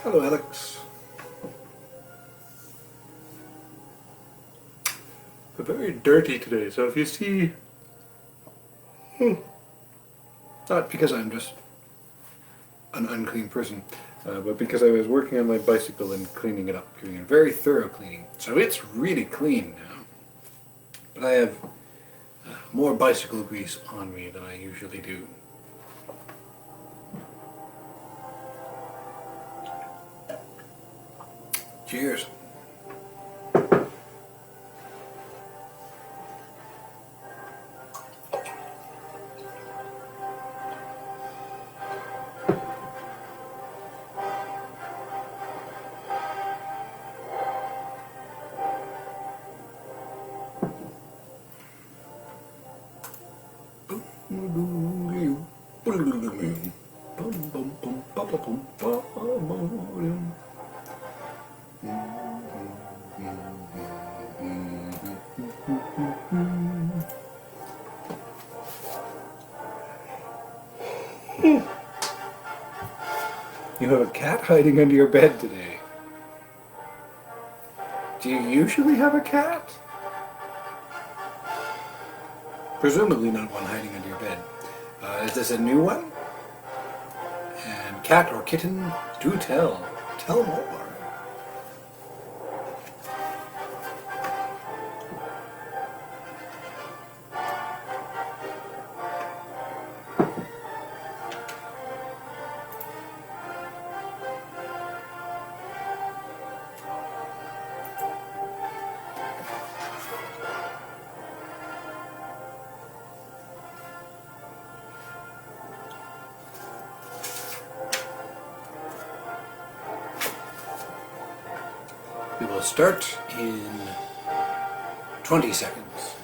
Hello, Alex. We're very dirty today, so if you see... Not because I'm just an unclean person, but because I was working on my bicycle and cleaning it up, doing a very thorough cleaning. So it's really clean now. But I have more bicycle grease on me than I usually do. Cheers. You have a cat hiding under your bed today. Do you usually have a cat? Presumably not one hiding under your bed. Is this a new one? And cat or kitten, do tell. Tell more. We will start in 20 seconds,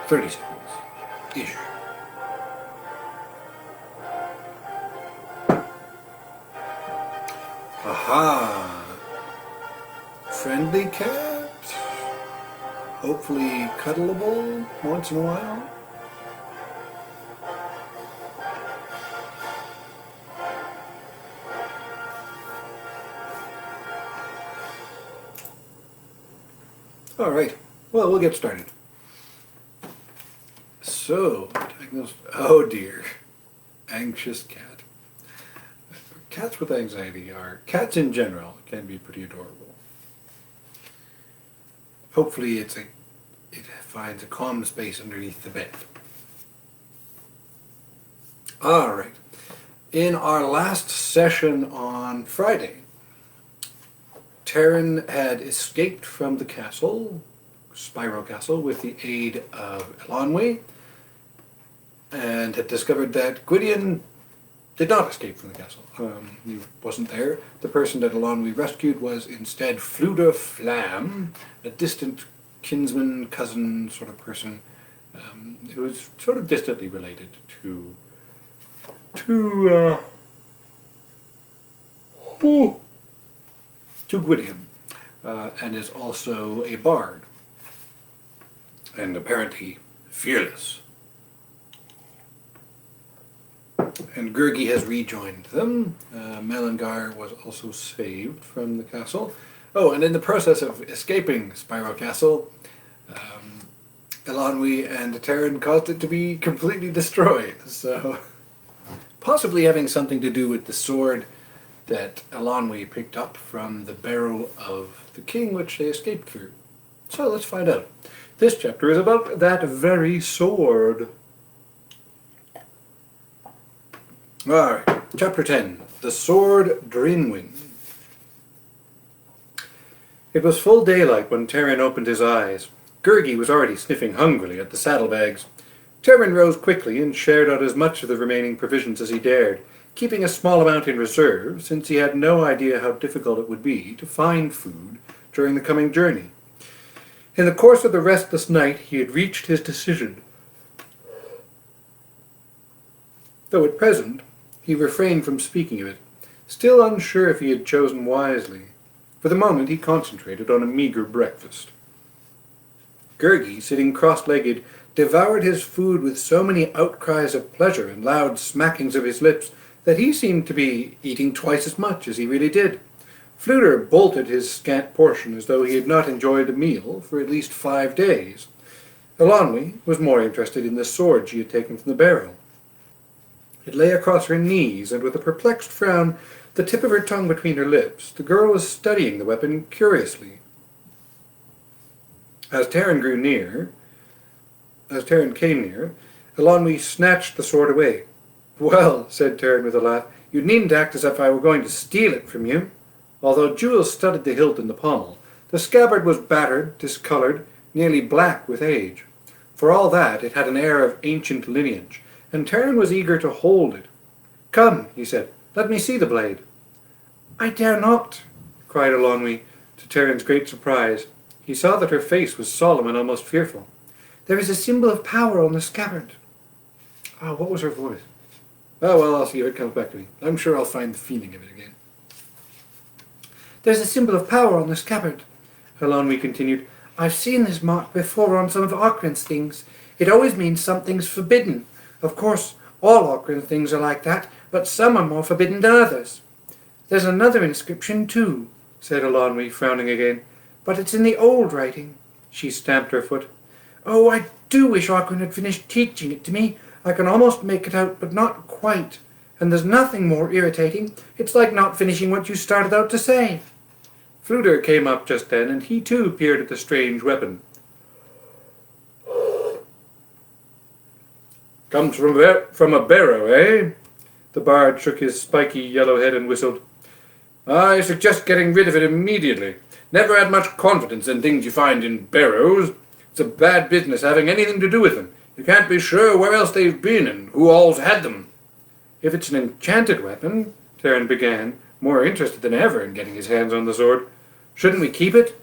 30 seconds-ish. Aha! Friendly cat? Hopefully cuddleable once in a while? Alright, well, we'll get started. So, diagnosed, oh dear, anxious cat. Cats with anxiety cats in general can be pretty adorable. Hopefully it finds a calm space underneath the bed. Alright, in our last session on Friday, Taran had escaped from the castle, Spyro Castle, with the aid of Eilonwy, and had discovered that Gwydion did not escape from the castle. He wasn't there. The person that Eilonwy rescued was instead Fflewddur Fflam, a distant kinsman, cousin sort of person, who was sort of distantly related to Gwydion, and is also a bard, and apparently fearless. And Gurgi has rejoined them. Melangar was also saved from the castle. Oh, and in the process of escaping Spyro Castle, Eilonwy and Taran caused it to be completely destroyed. So, possibly having something to do with the sword that Elanwe picked up from the barrow of the king which they escaped through. So let's find out. This chapter is about that very sword. Alright, chapter 10. The Sword Drinwin. It was full daylight when Taran opened his eyes. Gurgi was already sniffing hungrily at the saddlebags. Taran rose quickly and shared out as much of the remaining provisions as he dared, keeping a small amount in reserve, since he had no idea how difficult it would be to find food during the coming journey. In the course of the restless night he had reached his decision, though at present he refrained from speaking of it, still unsure if he had chosen wisely. For the moment he concentrated on a meagre breakfast. Gurgi, sitting cross-legged, devoured his food with so many outcries of pleasure and loud smackings of his lips that he seemed to be eating twice as much as he really did. Fflewddur bolted his scant portion as though he had not enjoyed a meal for at least 5 days. Elanwe was more interested in the sword she had taken from the barrel. It lay across her knees, and with a perplexed frown, the tip of her tongue between her lips, the girl was studying the weapon curiously. As Taran came near, Elanwe snatched the sword away. "Well," said Taran with a laugh, "you needn't act as if I were going to steal it from you." Although jewels studded the hilt and the pommel, the scabbard was battered, discoloured, nearly black with age. For all that, it had an air of ancient lineage, and Taran was eager to hold it. "Come," he said, "let me see the blade." "I dare not," cried Elanwe, to Taran's great surprise. He saw that her face was solemn and almost fearful. "There is a symbol of power on the scabbard." Ah, what was her voice? Oh, well, I'll see if it comes back to me. I'm sure I'll find the feeling of it again. "There's a symbol of power on the scabbard," Elanwe continued. "I've seen this mark before on some of Oghren's things. It always means something's forbidden. Of course, all Oghren things are like that, but some are more forbidden than others." "There's another inscription too," said Elanwe, frowning again, "but it's in the old writing." She stamped her foot. "Oh, I do wish Oghren had finished teaching it to me. I can almost make it out, but not quite. And there's nothing more irritating. It's like not finishing what you started out to say." Fflewddur came up just then, and he too peered at the strange weapon. "Comes from a barrow, eh?" The bard shook his spiky yellow head and whistled. "I suggest getting rid of it immediately. Never had much confidence in things you find in barrows. It's a bad business having anything to do with them. You can't be sure where else they've been and who all's had them." "If it's an enchanted weapon," Taran began, more interested than ever in getting his hands on the sword, "shouldn't we keep it?"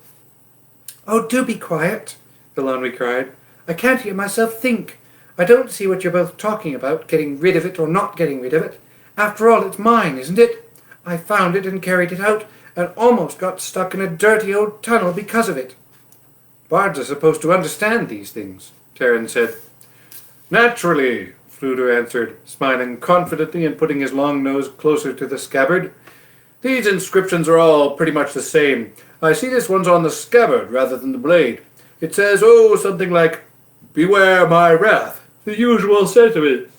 "Oh, do be quiet," Elanwe cried. "I can't hear myself think. I don't see what you're both talking about, getting rid of it or not getting rid of it. After all, it's mine, isn't it? I found it and carried it out, and almost got stuck in a dirty old tunnel because of it." "Bards are supposed to understand these things," Taran said. "Naturally," Fflewddur answered, smiling confidently and putting his long nose closer to the scabbard. "These inscriptions are all pretty much the same. I see this one's on the scabbard rather than the blade. It says, something like, 'Beware my wrath,' the usual sentiments."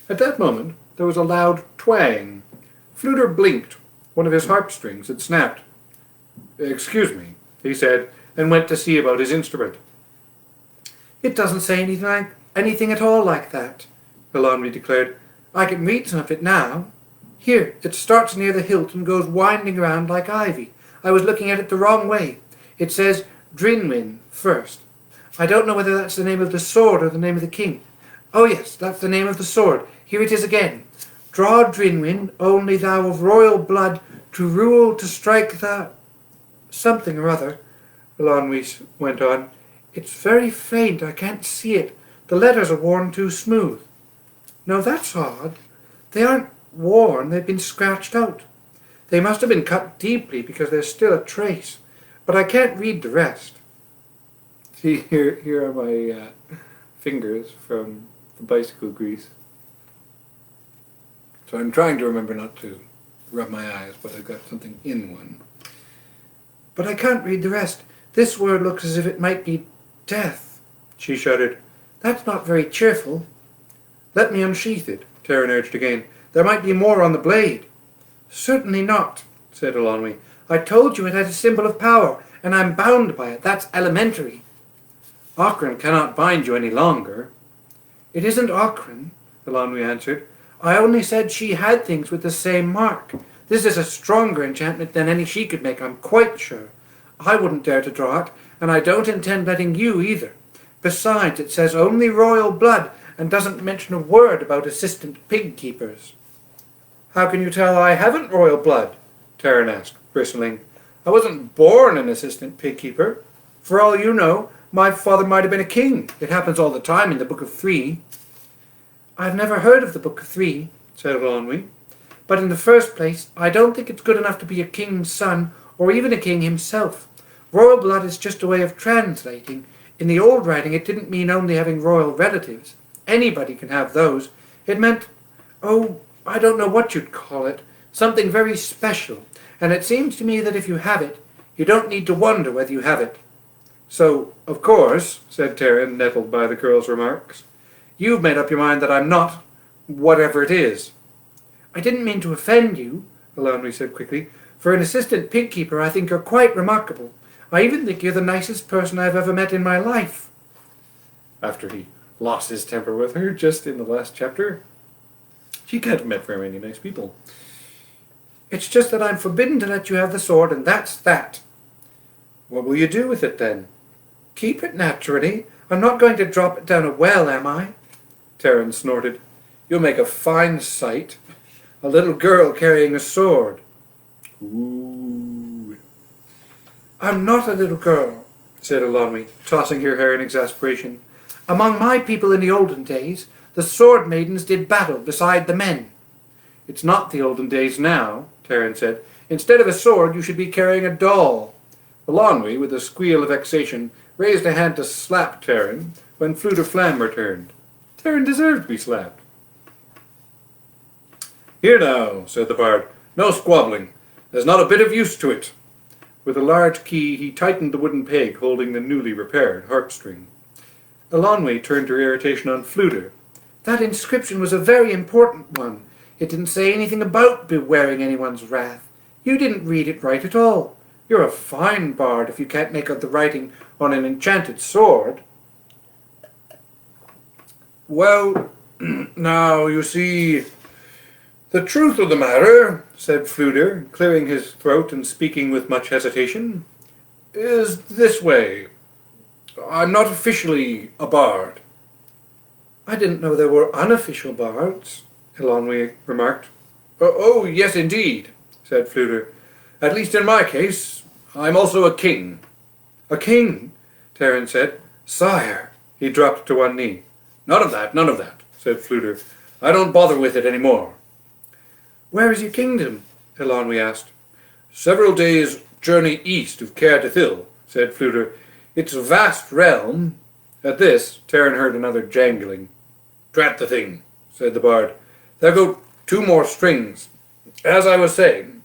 At that moment, there was a loud twang. Fflewddur blinked. One of his harp-strings had snapped. "Excuse me," he said, and went to see about his instrument. "It doesn't say anything at all like that," Elanwe declared. "I can read some of it now. Here, it starts near the hilt and goes winding around like ivy. I was looking at it the wrong way. It says Drinwin first. I don't know whether that's the name of the sword or the name of the king. Oh yes, that's the name of the sword. Here it is again. Draw Drinwin, only thou of royal blood, to rule, to strike the... something or other," Elanwe went on. "It's very faint, I can't see it. The letters are worn too smooth." "No, that's odd. They aren't worn, they've been scratched out. They must have been cut deeply because there's still a trace. But I can't read the rest." See, here are my fingers from the bicycle grease. So I'm trying to remember not to rub my eyes, but I've got something in one. "But I can't read the rest. This word looks as if it might be death." She shuddered. "That's not very cheerful." "Let me unsheath it," Taran urged again. There might be more on the blade." "Certainly not," said Eilonwy. "I told you it had a symbol of power, and I'm bound by it. That's elementary." "Ochran cannot bind you any longer." "It isn't Ochran," Eilonwy answered. "I only said she had things with the same mark. This is a stronger enchantment than any she could make, I'm quite sure. I wouldn't dare to draw it, and I don't intend letting you either. Besides, it says only royal blood, and doesn't mention a word about assistant pig keepers." "How can you tell I haven't royal blood?" Taran asked, bristling. "I wasn't born an assistant pig keeper. For all you know, my father might have been a king. It happens all the time in the Book of Three." "I've never heard of the Book of Three," said Eilonwy. "But in the first place, I don't think it's good enough to be a king's son, or even a king himself. Royal blood is just a way of translating. In the old writing, it didn't mean only having royal relatives. Anybody can have those. It meant, oh, I don't know what you'd call it, something very special. And it seems to me that if you have it, you don't need to wonder whether you have it." "So, of course," said Taran, nettled by the girl's remarks, "you've made up your mind that I'm not whatever it is." "I didn't mean to offend you," Eilonwy said quickly. "For an assistant pig keeper, I think you're quite remarkable. I even think you're the nicest person I've ever met in my life." After he lost his temper with her just in the last chapter, she can't have met very many nice people. "It's just that I'm forbidden to let you have the sword, and that's that." "What will you do with it, then?" "Keep it, naturally. I'm not going to drop it down a well, am I?" Taran snorted. "You'll make a fine sight. A little girl carrying a sword." "Ooh." "I'm not a little girl," said Eilonwy, tossing her hair in exasperation. "Among my people in the olden days, the sword maidens did battle beside the men." "It's not the olden days now," Taran said. "Instead of a sword, you should be carrying a doll." Eilonwy, with a squeal of vexation, raised a hand to slap Taran when Fflewddur Fflam returned. Taran deserved to be slapped. "Here now," said the bard. "No squabbling. There's not a bit of use to it." With a large key, he tightened the wooden peg holding the newly repaired harp string. Eilonwy turned her irritation on Fflewddur. "That inscription was a very important one. It didn't say anything about bewaring anyone's wrath. You didn't read it right at all. You're a fine bard if you can't make out the writing on an enchanted sword." "Well, now, you see, the truth of the matter," said Fflewddur, clearing his throat and speaking with much hesitation, "is this way. I'm not officially a bard." "I didn't know there were unofficial bards," Eilonwy remarked. Oh, yes, indeed," said Fflewddur. "At least in my case, I'm also a king." "A king?" Taran said. "Sire." He dropped to one knee. None of that," said Fflewddur. "I don't bother with it any more." "Where is your kingdom?" Eilonwy asked. "Several days' journey east of Caer Dithil," said Fflewddur. "It's a vast realm." At this, Taran heard another jangling. "Drat the thing," said the bard. "There go two more strings. As I was saying,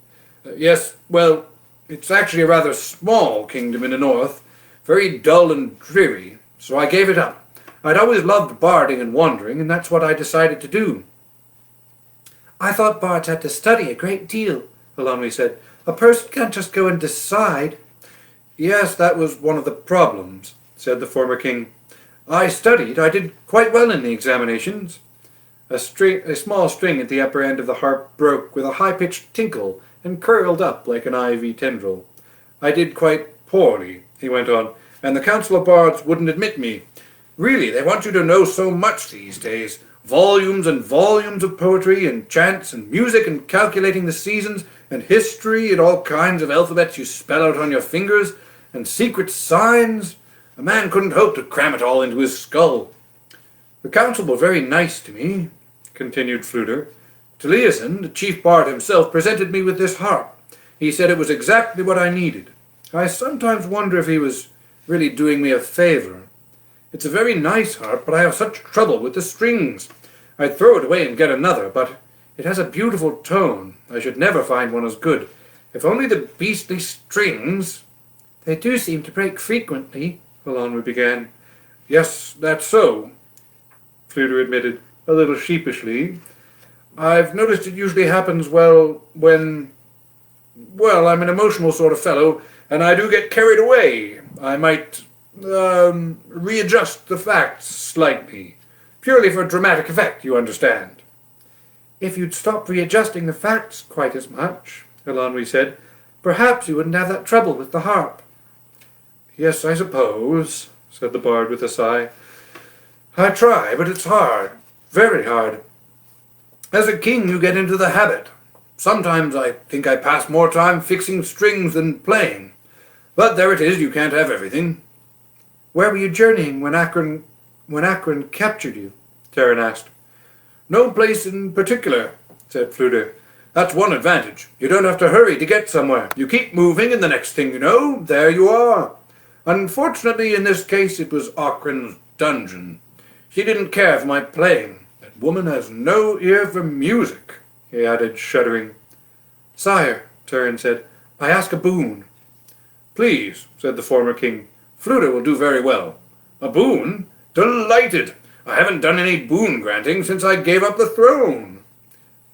yes, well, it's actually a rather small kingdom in the north, very dull and dreary, so I gave it up. I'd always loved barding and wandering, and that's what I decided to do." "I thought bards had to study a great deal," Eilonwy said. "A person can't just go and decide." "Yes, that was one of the problems," said the former king. "I studied. I did quite well in the examinations." A small string at the upper end of the harp broke with a high-pitched tinkle and curled up like an ivy tendril. "I did quite poorly," he went on, "and the Council of Bards wouldn't admit me. Really, they want you to know so much these days. Volumes and volumes of poetry and chants and music and calculating the seasons and history and all kinds of alphabets you spell out on your fingers and secret signs. A man couldn't hope to cram it all into his skull. The council were very nice to me," continued Fflewddur. "Taliesin, the chief bard himself, presented me with this harp. He said it was exactly what I needed. I sometimes wonder if he was really doing me a favor. It's a very nice harp, but I have such trouble with the strings. I'd throw it away and get another, but it has a beautiful tone. I should never find one as good. If only the beastly strings—" "They do seem to break frequently," Eilonwy began. "Yes, that's so," Fflewddur admitted, a little sheepishly. I've noticed it usually happens, well, when... Well, I'm an emotional sort of fellow, and I do get carried away. I might, readjust the facts slightly. Purely for dramatic effect, you understand. If you'd stop readjusting the facts quite as much, Eilonwy said, perhaps you wouldn't have that trouble with the harp. Yes, I suppose, said the bard with a sigh. I try, but it's hard. Very hard. As a king, you get into the habit. Sometimes I think I pass more time fixing strings than playing. But there it is, you can't have everything. Where were you journeying when Acron captured you? Taran asked. No place in particular, said Fflewddur. That's one advantage. You don't have to hurry to get somewhere. You keep moving, and the next thing you know, there you are. Unfortunately, in this case, it was Acron's dungeon. She didn't care for my playing. That woman has no ear for music, he added, shuddering. Sire, Taran said, I ask a boon. Please, said the former king. Fflewddur will do very well. A boon? Delighted. I haven't done any boon granting since I gave up the throne.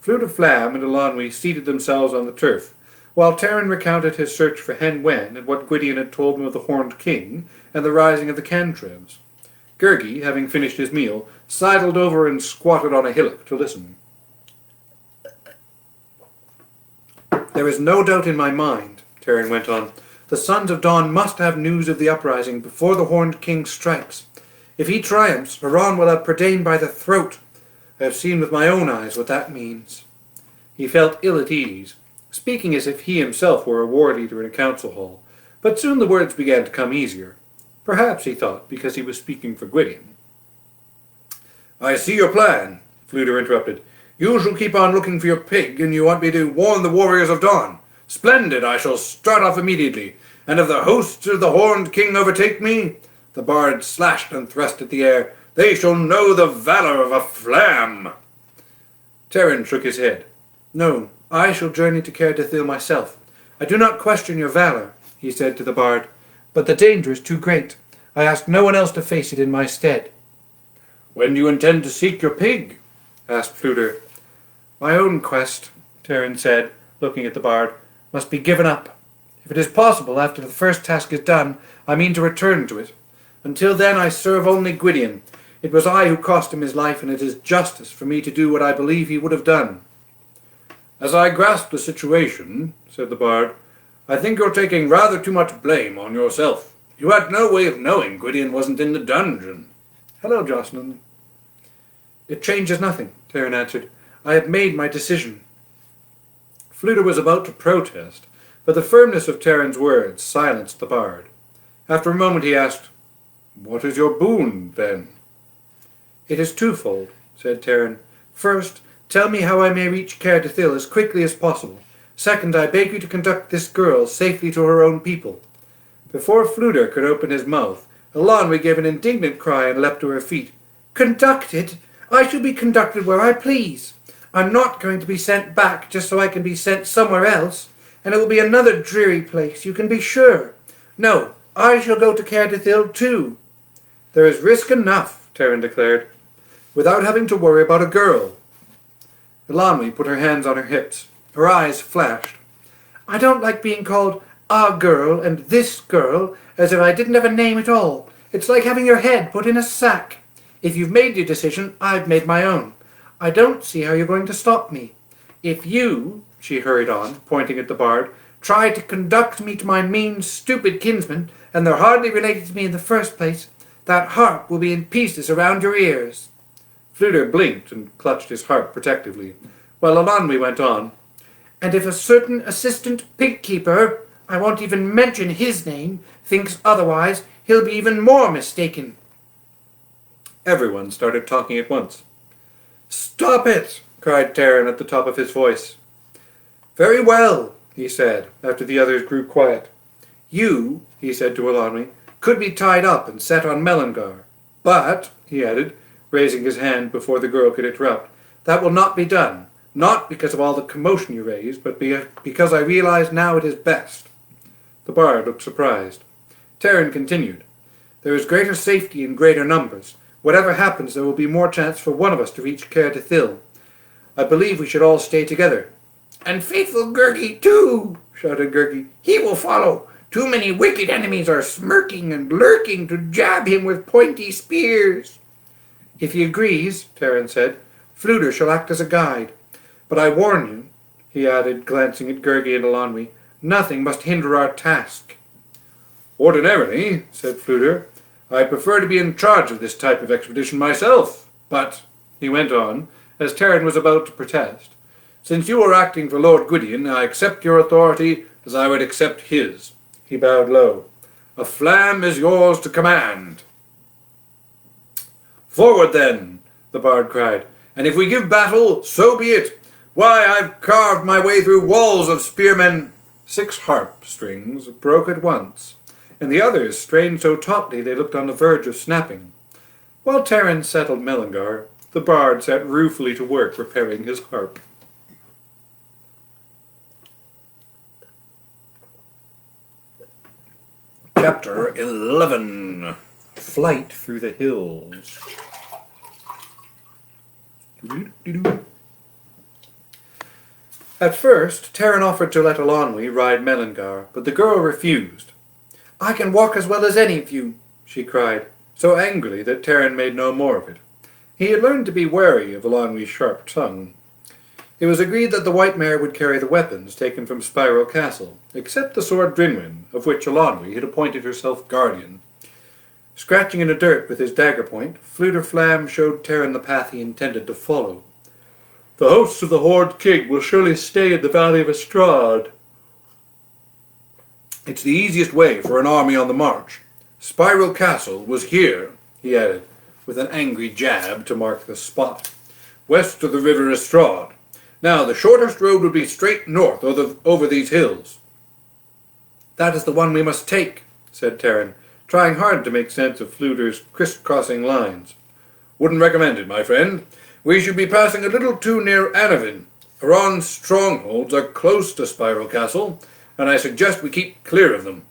Fflewddur Fflam and Eilonwy seated themselves on the turf, while Taran recounted his search for Hen Wen and what Gwydion had told him of the Horned King and the rising of the Cantreves. Gurgi, having finished his meal, sidled over and squatted on a hillock to listen. There is no doubt in my mind, Taran went on. The Sons of Dawn must have news of the uprising before the Horned King strikes. If he triumphs, Iran will have Prydain by the throat. I have seen with my own eyes what that means. He felt ill at ease, speaking as if he himself were a war leader in a council hall, but soon the words began to come easier. Perhaps, he thought, because he was speaking for Gwydion. I see your plan, Fflewddur interrupted. You shall keep on looking for your pig, and you want me to warn the warriors of Dawn. Splendid, I shall start off immediately, and if the hosts of the Horned King overtake me, the bard slashed and thrust at the air, they shall know the valor of a Fflam. Taran shook his head. No, I shall journey to Caer Dithil myself. I do not question your valor, he said to the bard, but the danger is too great. I ask no one else to face it in my stead. When do you intend to seek your pig? Asked Fflewddur. My own quest, Taran said, looking at the bard, must be given up. If it is possible, after the first task is done, I mean to return to it. Until then I serve only Gwydion. It was I who cost him his life, and it is justice for me to do what I believe he would have done. As I grasp the situation, said the bard, I think you're taking rather too much blame on yourself. You had no way of knowing Gwydion wasn't in the dungeon. Hello, Jocelyn. It changes nothing, Taran answered. I have made my decision. Fflewddur was about to protest, but the firmness of Taran's words silenced the bard. After a moment he asked, What is your boon, then? It is twofold, said Taran. First, tell me how I may reach Caer Dithil as quickly as possible. Second, I beg you to conduct this girl safely to her own people. Before Fflewddur could open his mouth, Eilonwy gave an indignant cry and leapt to her feet. Conducted? I shall be conducted where I please. I'm not going to be sent back just so I can be sent somewhere else, and it will be another dreary place, you can be sure. No, I shall go to Caer Dithil too. There is risk enough, Taran declared, without having to worry about a girl. Eilonwy put her hands on her hips. Her eyes flashed. I don't like being called a girl and this girl, as if I didn't have a name at all. It's like having your head put in a sack. If you've made your decision, I've made my own. I don't see how you're going to stop me. If you, she hurried on, pointing at the bard, try to conduct me to my mean, stupid kinsmen, and they're hardly related to me in the first place, that harp will be in pieces around your ears. Fflewddur blinked and clutched his harp protectively, while Eilonwy went on, And if a certain assistant pig-keeper, I won't even mention his name, thinks otherwise, he'll be even more mistaken. Everyone started talking at once. Stop it! Cried Taran at the top of his voice. Very well, he said, after the others grew quiet. You, he said to Eilonwy, could be tied up and set on Melangar. But, he added, raising his hand before the girl could interrupt, that will not be done, not because of all the commotion you raised, but because I realize now it is best. The bard looked surprised. Taran continued, There is greater safety in greater numbers. Whatever happens, there will be more chance for one of us to reach Caer Dithil. I believe we should all stay together." "And faithful Gurgi, too," shouted Gurgi. "He will follow. Too many wicked enemies are smirking and lurking to jab him with pointy spears." "If he agrees," Taran said, "Fflewddur shall act as a guide. But I warn you," he added, glancing at Gurgi and Eilonwy, "nothing must hinder our task." "Ordinarily," said Fflewddur, "I prefer to be in charge of this type of expedition myself. But," he went on, as Taran was about to protest, "since you are acting for Lord Gwydion, I accept your authority as I would accept his." He bowed low. "A flam is yours to command." "Forward, then," the bard cried, "and if we give battle, so be it. Why, I've carved my way through walls of spearmen." 6 harp strings broke at once, and the others strained so tautly they looked on the verge of snapping. While Taran settled Mellingar, the bard sat ruefully to work repairing his harp. Chapter 11. Flight Through the Hills. At first, Taran offered to let Eilonwy ride Mellingar, but the girl refused. "I can walk as well as any of you," she cried, so angrily that Taran made no more of it. He had learned to be wary of Eilonwy's sharp tongue. It was agreed that the white mare would carry the weapons taken from Spyro Castle, except the sword Drinwyn, of which Eilonwy had appointed herself guardian. Scratching in the dirt with his dagger point, Fflewddur Fflam showed Taran the path he intended to follow. "The hosts of the Horde King will surely stay in the Valley of Estrad. It's the easiest way for an army on the march. Spyro Castle was here," he added, with an angry jab to mark the spot, "west of the River Estrad. Now, the shortest road would be straight north over these hills." "That is the one we must take," said Taran, trying hard to make sense of Fflewddur's crisscrossing lines. "Wouldn't recommend it, my friend. We should be passing a little too near Annavin. Iran's strongholds are close to Spyro Castle, and I suggest we keep clear of them.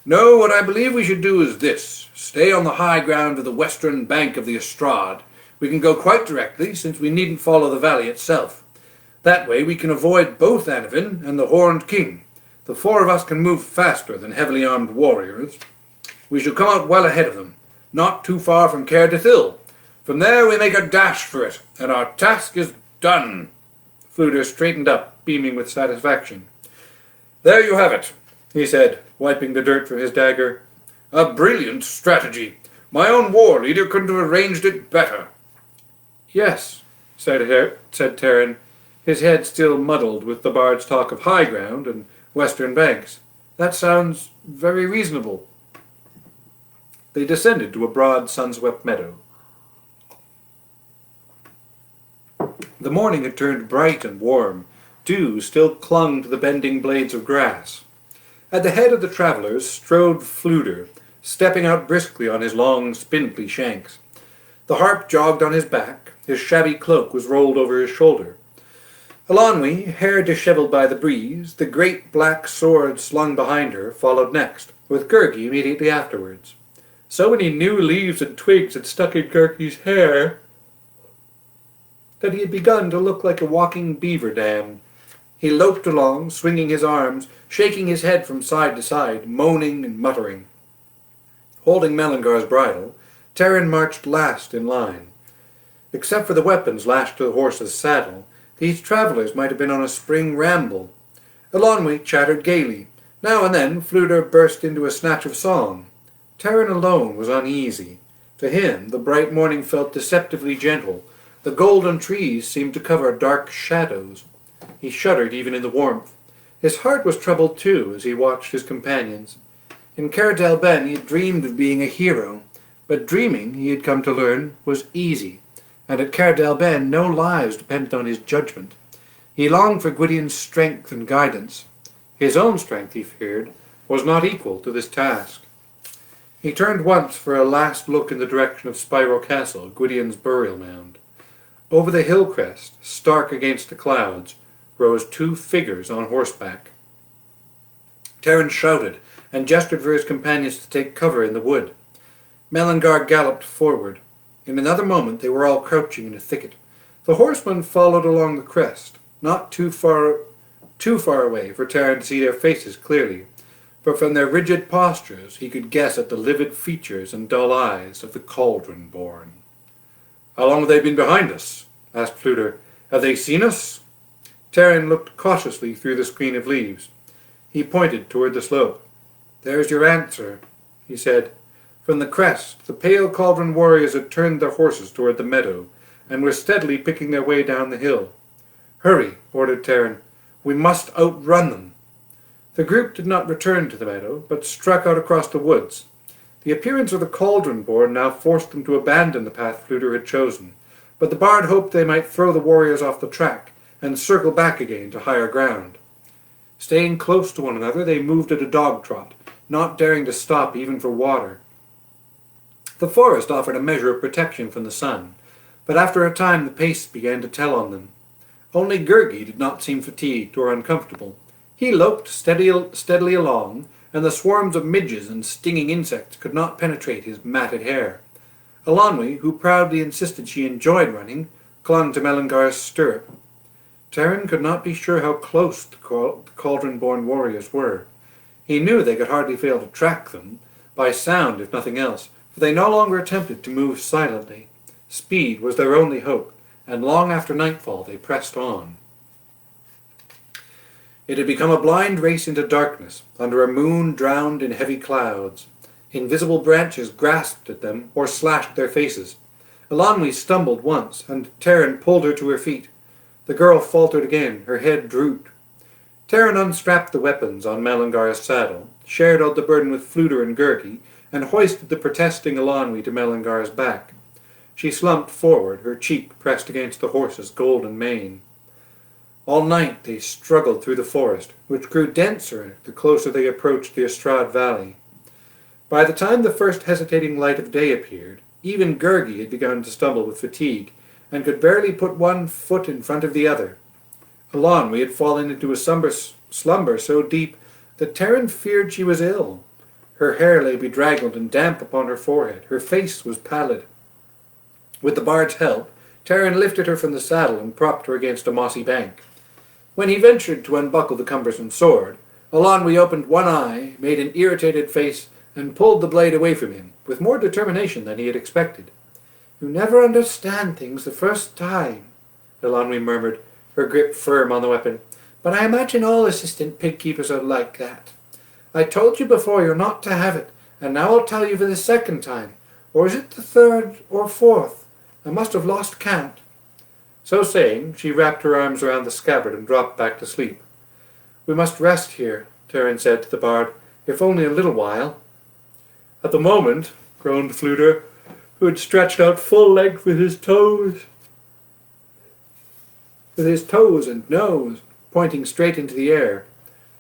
No, what I believe we should do is this. Stay on the high ground of the western bank of the Estrad. We can go quite directly, since we needn't follow the valley itself. That way we can avoid both Annavin and the Horned King. The 4 of us can move faster than heavily armed warriors. We shall come out well ahead of them, not too far from Caer Dithil. From there we make a dash for it, and our task is done." Fflewddur straightened up, beaming with satisfaction. "There you have it," he said, wiping the dirt from his dagger. "A brilliant strategy. My own war leader couldn't have arranged it better." "Yes," said Taran, his head still muddled with the bard's talk of high ground and western banks. "That sounds very reasonable." They descended to a broad, sun-swept meadow. The morning had turned bright and warm. Dew still clung to the bending blades of grass. At the head of the travellers strode Fflewddur, stepping out briskly on his long, spindly shanks. The harp jogged on his back, his shabby cloak was rolled over his shoulder. Eilonwy, hair dishevelled by the breeze, the great black sword slung behind her, followed next, with Gurgi immediately afterwards. So many new leaves and twigs had stuck in Gurgi's hair that he had begun to look like a walking beaver dam. He loped along, swinging his arms, shaking his head from side to side, moaning and muttering. Holding Mellingar's bridle, Taran marched last in line. Except for the weapons lashed to the horse's saddle, these travellers might have been on a spring ramble. Eilonwy chattered gaily. Now and then Fflewddur burst into a snatch of song. Taran alone was uneasy. To him the bright morning felt deceptively gentle. The golden trees seemed to cover dark shadows. He shuddered even in the warmth. His heart was troubled too as he watched his companions. In Caer Dallben he had dreamed of being a hero, but dreaming, he had come to learn, was easy, and at Caer Dallben no lives depended on his judgment. He longed for Gwydion's strength and guidance. His own strength, he feared, was not equal to this task. He turned once for a last look in the direction of Spyro Castle, Gwydion's burial mound. Over the hill crest, stark against the clouds, rose 2 figures on horseback. Taran shouted and gestured for his companions to take cover in the wood. Mellingar galloped forward. In another moment they were all crouching in a thicket. The horsemen followed along the crest, not too far away for Taran to see their faces clearly, but from their rigid postures he could guess at the livid features and dull eyes of the Cauldron-born. "How long have they been behind us?" asked Fflewddur. "Have they seen us?" Taran looked cautiously through the screen of leaves. He pointed toward the slope. "There's your answer," he said. From the crest, the pale Cauldron warriors had turned their horses toward the meadow, and were steadily picking their way down the hill. "Hurry," ordered Taran. "We must outrun them." The group did not return to the meadow, but struck out across the woods. The appearance of the Cauldron-born now forced them to abandon the path Fflewddur had chosen, but the bard hoped they might throw the warriors off the track and circle back again to higher ground. Staying close to one another, they moved at a dog trot, not daring to stop even for water. The forest offered a measure of protection from the sun, but after a time the pace began to tell on them. Only Gurgi did not seem fatigued or uncomfortable. He loped steadily along, and the swarms of midges and stinging insects could not penetrate his matted hair. Eilonwy, who proudly insisted she enjoyed running, clung to Mellingar's stirrup. Taran could not be sure how close the Cauldron-born warriors were. He knew they could hardly fail to track them, by sound if nothing else, for they no longer attempted to move silently. Speed was their only hope, and long after nightfall they pressed on. It had become a blind race into darkness, under a moon drowned in heavy clouds. Invisible branches grasped at them or slashed their faces. Eilonwy stumbled once, and Taran pulled her to her feet. The girl faltered again, her head drooped. Taran unstrapped the weapons on Mellingar's saddle, shared out the burden with Fflewddur and Gurgi, and hoisted the protesting Eilonwy to Mellingar's back. She slumped forward, her cheek pressed against the horse's golden mane. All night they struggled through the forest, which grew denser the closer they approached the Ystrad Valley. By the time the first hesitating light of day appeared, even Gurgi had begun to stumble with fatigue, and could barely put one foot in front of the other. Eilonwy had fallen into a slumber so deep that Taran feared she was ill. Her hair lay bedraggled and damp upon her forehead. Her face was pallid. With the bard's help, Taran lifted her from the saddle and propped her against a mossy bank. When he ventured to unbuckle the cumbersome sword, Eilonwy opened one eye, made an irritated face, and pulled the blade away from him, with more determination than he had expected. "You never understand things the first time," Eilonwy murmured, her grip firm on the weapon. "But I imagine all assistant pig-keepers are like that. I told you before you're not to have it, and now I'll tell you for the second time. Or is it the third or fourth? I must have lost count." So saying, she wrapped her arms around the scabbard and dropped back to sleep. "We must rest here," Taran said to the bard, "if only a little while." "At the moment," groaned Fflewddur, who had stretched out full length with his toes and nose pointing straight into the air,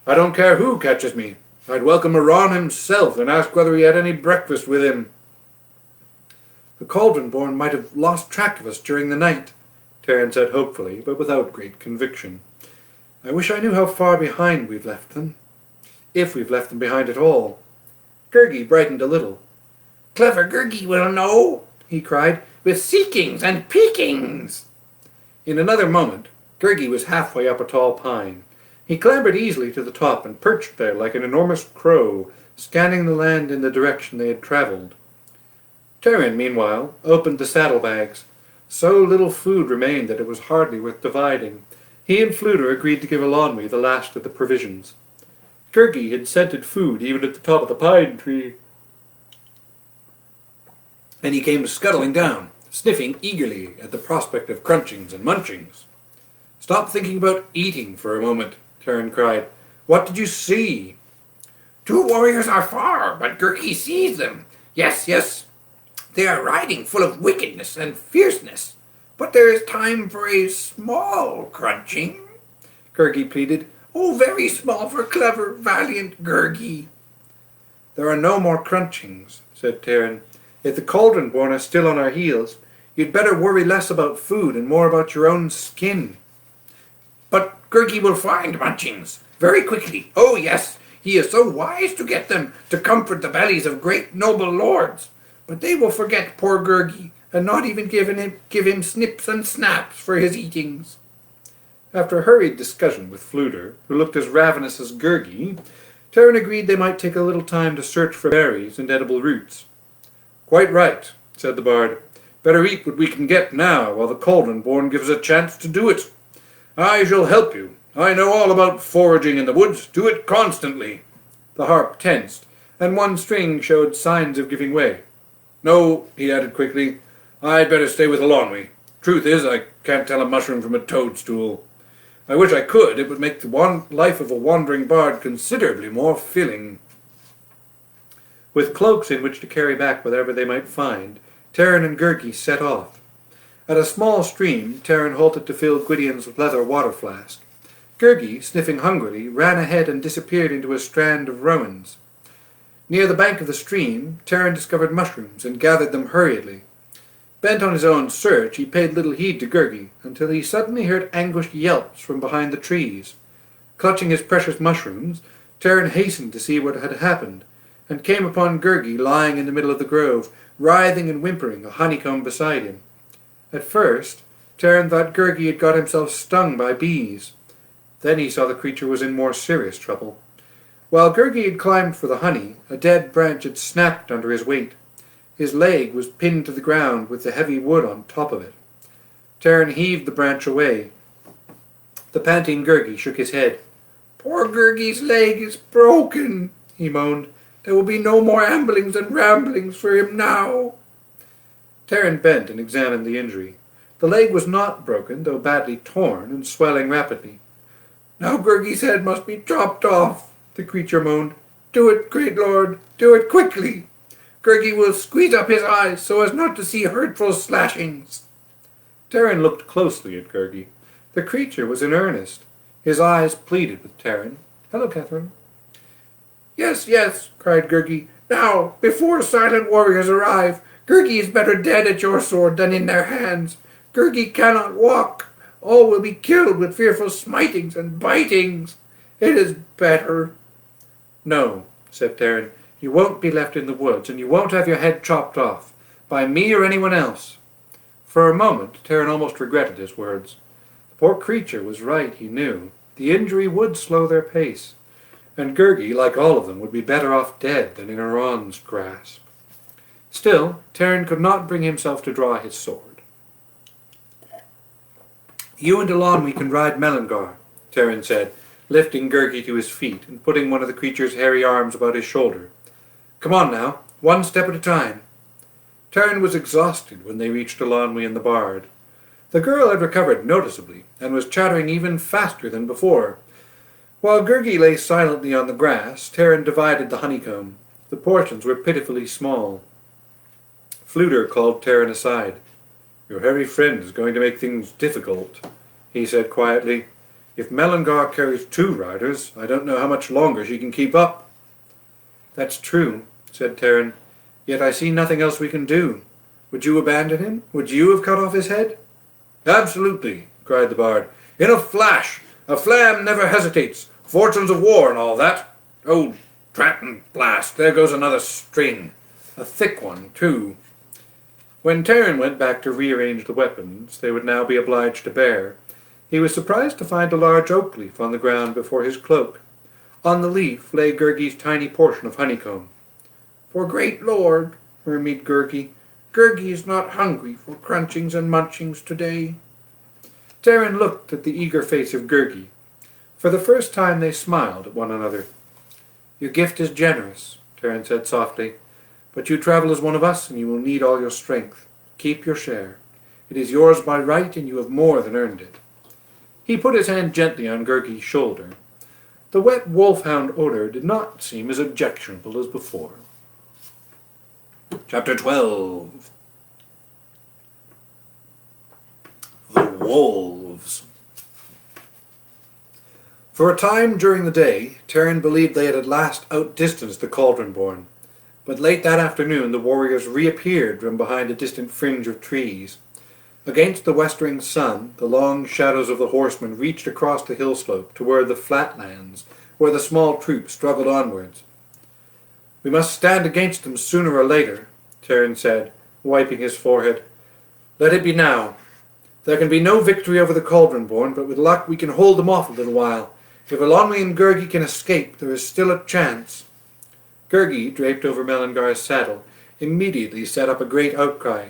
"I don't care who catches me. I'd welcome Aran himself and ask whether he had any breakfast with him." "The Cauldron-born might have lost track of us during the night," Taran said hopefully, but without great conviction. "I wish I knew how far behind we've left them. If we've left them behind at all." Gurgi brightened a little. "Clever Gurgi will know," he cried, "with seekings and peekings." In another moment, Gurgi was halfway up a tall pine. He clambered easily to the top and perched there like an enormous crow, scanning the land in the direction they had travelled. Taran, meanwhile, opened the saddlebags. So little food remained that it was hardly worth dividing. He and Fflewddur agreed to give Eilonwy the last of the provisions. Gurgi had scented food even at the top of the pine tree, and he came scuttling down, sniffing eagerly at the prospect of crunchings and munchings. "Stop thinking about eating for a moment," Taran cried. "What did you see?" "Two warriors are far, but Gurgi sees them. Yes, yes. They are riding full of wickedness and fierceness. But there is time for a small crunching," Gurgi pleaded. "Oh, very small for clever, valiant Gurgi." "There are no more crunchings," said Taran. "If the Cauldron-born are still on our heels, you'd better worry less about food and more about your own skin." "But Gurgi will find munchings very quickly. Oh, yes, he is so wise to get them to comfort the bellies of great noble lords. But they will forget poor Gurgi and not even give him snips and snaps for his eatings. After a hurried discussion with Fluter, who looked as ravenous as Gurgi, Taran agreed they might take a little time to search for berries and edible roots. "Quite right," said the bard. "Better eat what we can get now, while the Cauldron-born gives us a chance to do it. I shall help you. I know all about foraging in the woods. Do it constantly." The harp tensed, and one string showed signs of giving way. "No," he added quickly, "I'd better stay with Eilonwy. Truth is, I can't tell a mushroom from a toadstool. I wish I could. It would make the life of a wandering bard considerably more filling." With cloaks in which to carry back whatever they might find, Taran and Gurgi set off. At a small stream, Taran halted to fill Gwydion's leather water flask. Gurgi, sniffing hungrily, ran ahead and disappeared into a strand of rowans. Near the bank of the stream, Taran discovered mushrooms and gathered them hurriedly. Bent on his own search, he paid little heed to Gurgi, until he suddenly heard anguished yelps from behind the trees. Clutching his precious mushrooms, Taran hastened to see what had happened, and came upon Gurgi lying in the middle of the grove, writhing and whimpering, a honeycomb beside him. At first, Taran thought Gurgi had got himself stung by bees. Then he saw the creature was in more serious trouble. While Gurgi had climbed for the honey, a dead branch had snapped under his weight. His leg was pinned to the ground with the heavy wood on top of it. Taran heaved the branch away. The panting Gurgi shook his head. "Poor Gurgi's leg is broken," he moaned. "There will be no more amblings and ramblings for him now." Taran bent and examined the injury. The leg was not broken, though badly torn and swelling rapidly. "Now Gurgi's head must be chopped off," the creature moaned. "Do it, great lord, do it quickly. Gurgi will squeeze up his eyes so as not to see hurtful slashings." Taran looked closely at Gurgi. The creature was in earnest. His eyes pleaded with Taran. "Hello, Catherine." "Yes, yes," cried Gurgi. "Now, before silent warriors arrive, Gurgi is better dead at your sword than in their hands. Gurgi cannot walk. All will be killed with fearful smitings and bitings. It is better." "No," said Taran. "You won't be left in the woods, and you won't have your head chopped off, by me or anyone else." For a moment, Taran almost regretted his words. The poor creature was right, he knew. The injury would slow their pace, and Gurgi, like all of them, would be better off dead than in Aran's grasp. Still, Taran could not bring himself to draw his sword. "You and Eilonwy can ride Mellingar," Taran said, lifting Gurgi to his feet and putting one of the creature's hairy arms about his shoulder. "Come on now, one step at a time." Taran was exhausted when they reached Eilonwy and the bard. The girl had recovered noticeably, and was chattering even faster than before. While Gurgi lay silently on the grass, Taran divided the honeycomb. The portions were pitifully small. Fluter called Taran aside. "Your hairy friend is going to make things difficult," he said quietly. "If Mellingar carries 2 riders, I don't know how much longer she can keep up." "That's true," said Taran. "Yet I see nothing else we can do. Would you abandon him? Would you have cut off his head?" "Absolutely," cried the bard. "In a flash. A flam never hesitates. Fortunes of war and all that. Oh, drat and blast, there goes another string. A thick one, too." When Taran went back to rearrange the weapons they would now be obliged to bear, he was surprised to find a large oak leaf on the ground before his cloak. On the leaf lay Gurgi's tiny portion of honeycomb. "For great lord," murmured Gurgi. "Gurgi is not hungry for crunchings and munchings today." Taran looked at the eager face of Gurgi. For the first time they smiled at one another. "Your gift is generous," Taran said softly, "but you travel as one of us, and you will need all your strength. Keep your share. It is yours by right, and you have more than earned it." He put his hand gently on Gurgi's shoulder. The wet wolfhound odor did not seem as objectionable as before. Chapter 12. The Wolves. For a time during the day, Taran believed they had at last outdistanced the Cauldron-born. But late that afternoon the warriors reappeared from behind a distant fringe of trees. Against the westering sun, the long shadows of the horsemen reached across the hill slope toward the flatlands, where the small troop struggled onwards. "We must stand against them sooner or later," Taran said, wiping his forehead. Let it be now. There can be no victory over the Cauldron-born, but with luck we can hold them off a little while. If Eilonwy and Gurgi can escape, there is still a chance." Gurgi, draped over Melangar's saddle, immediately set up a great outcry.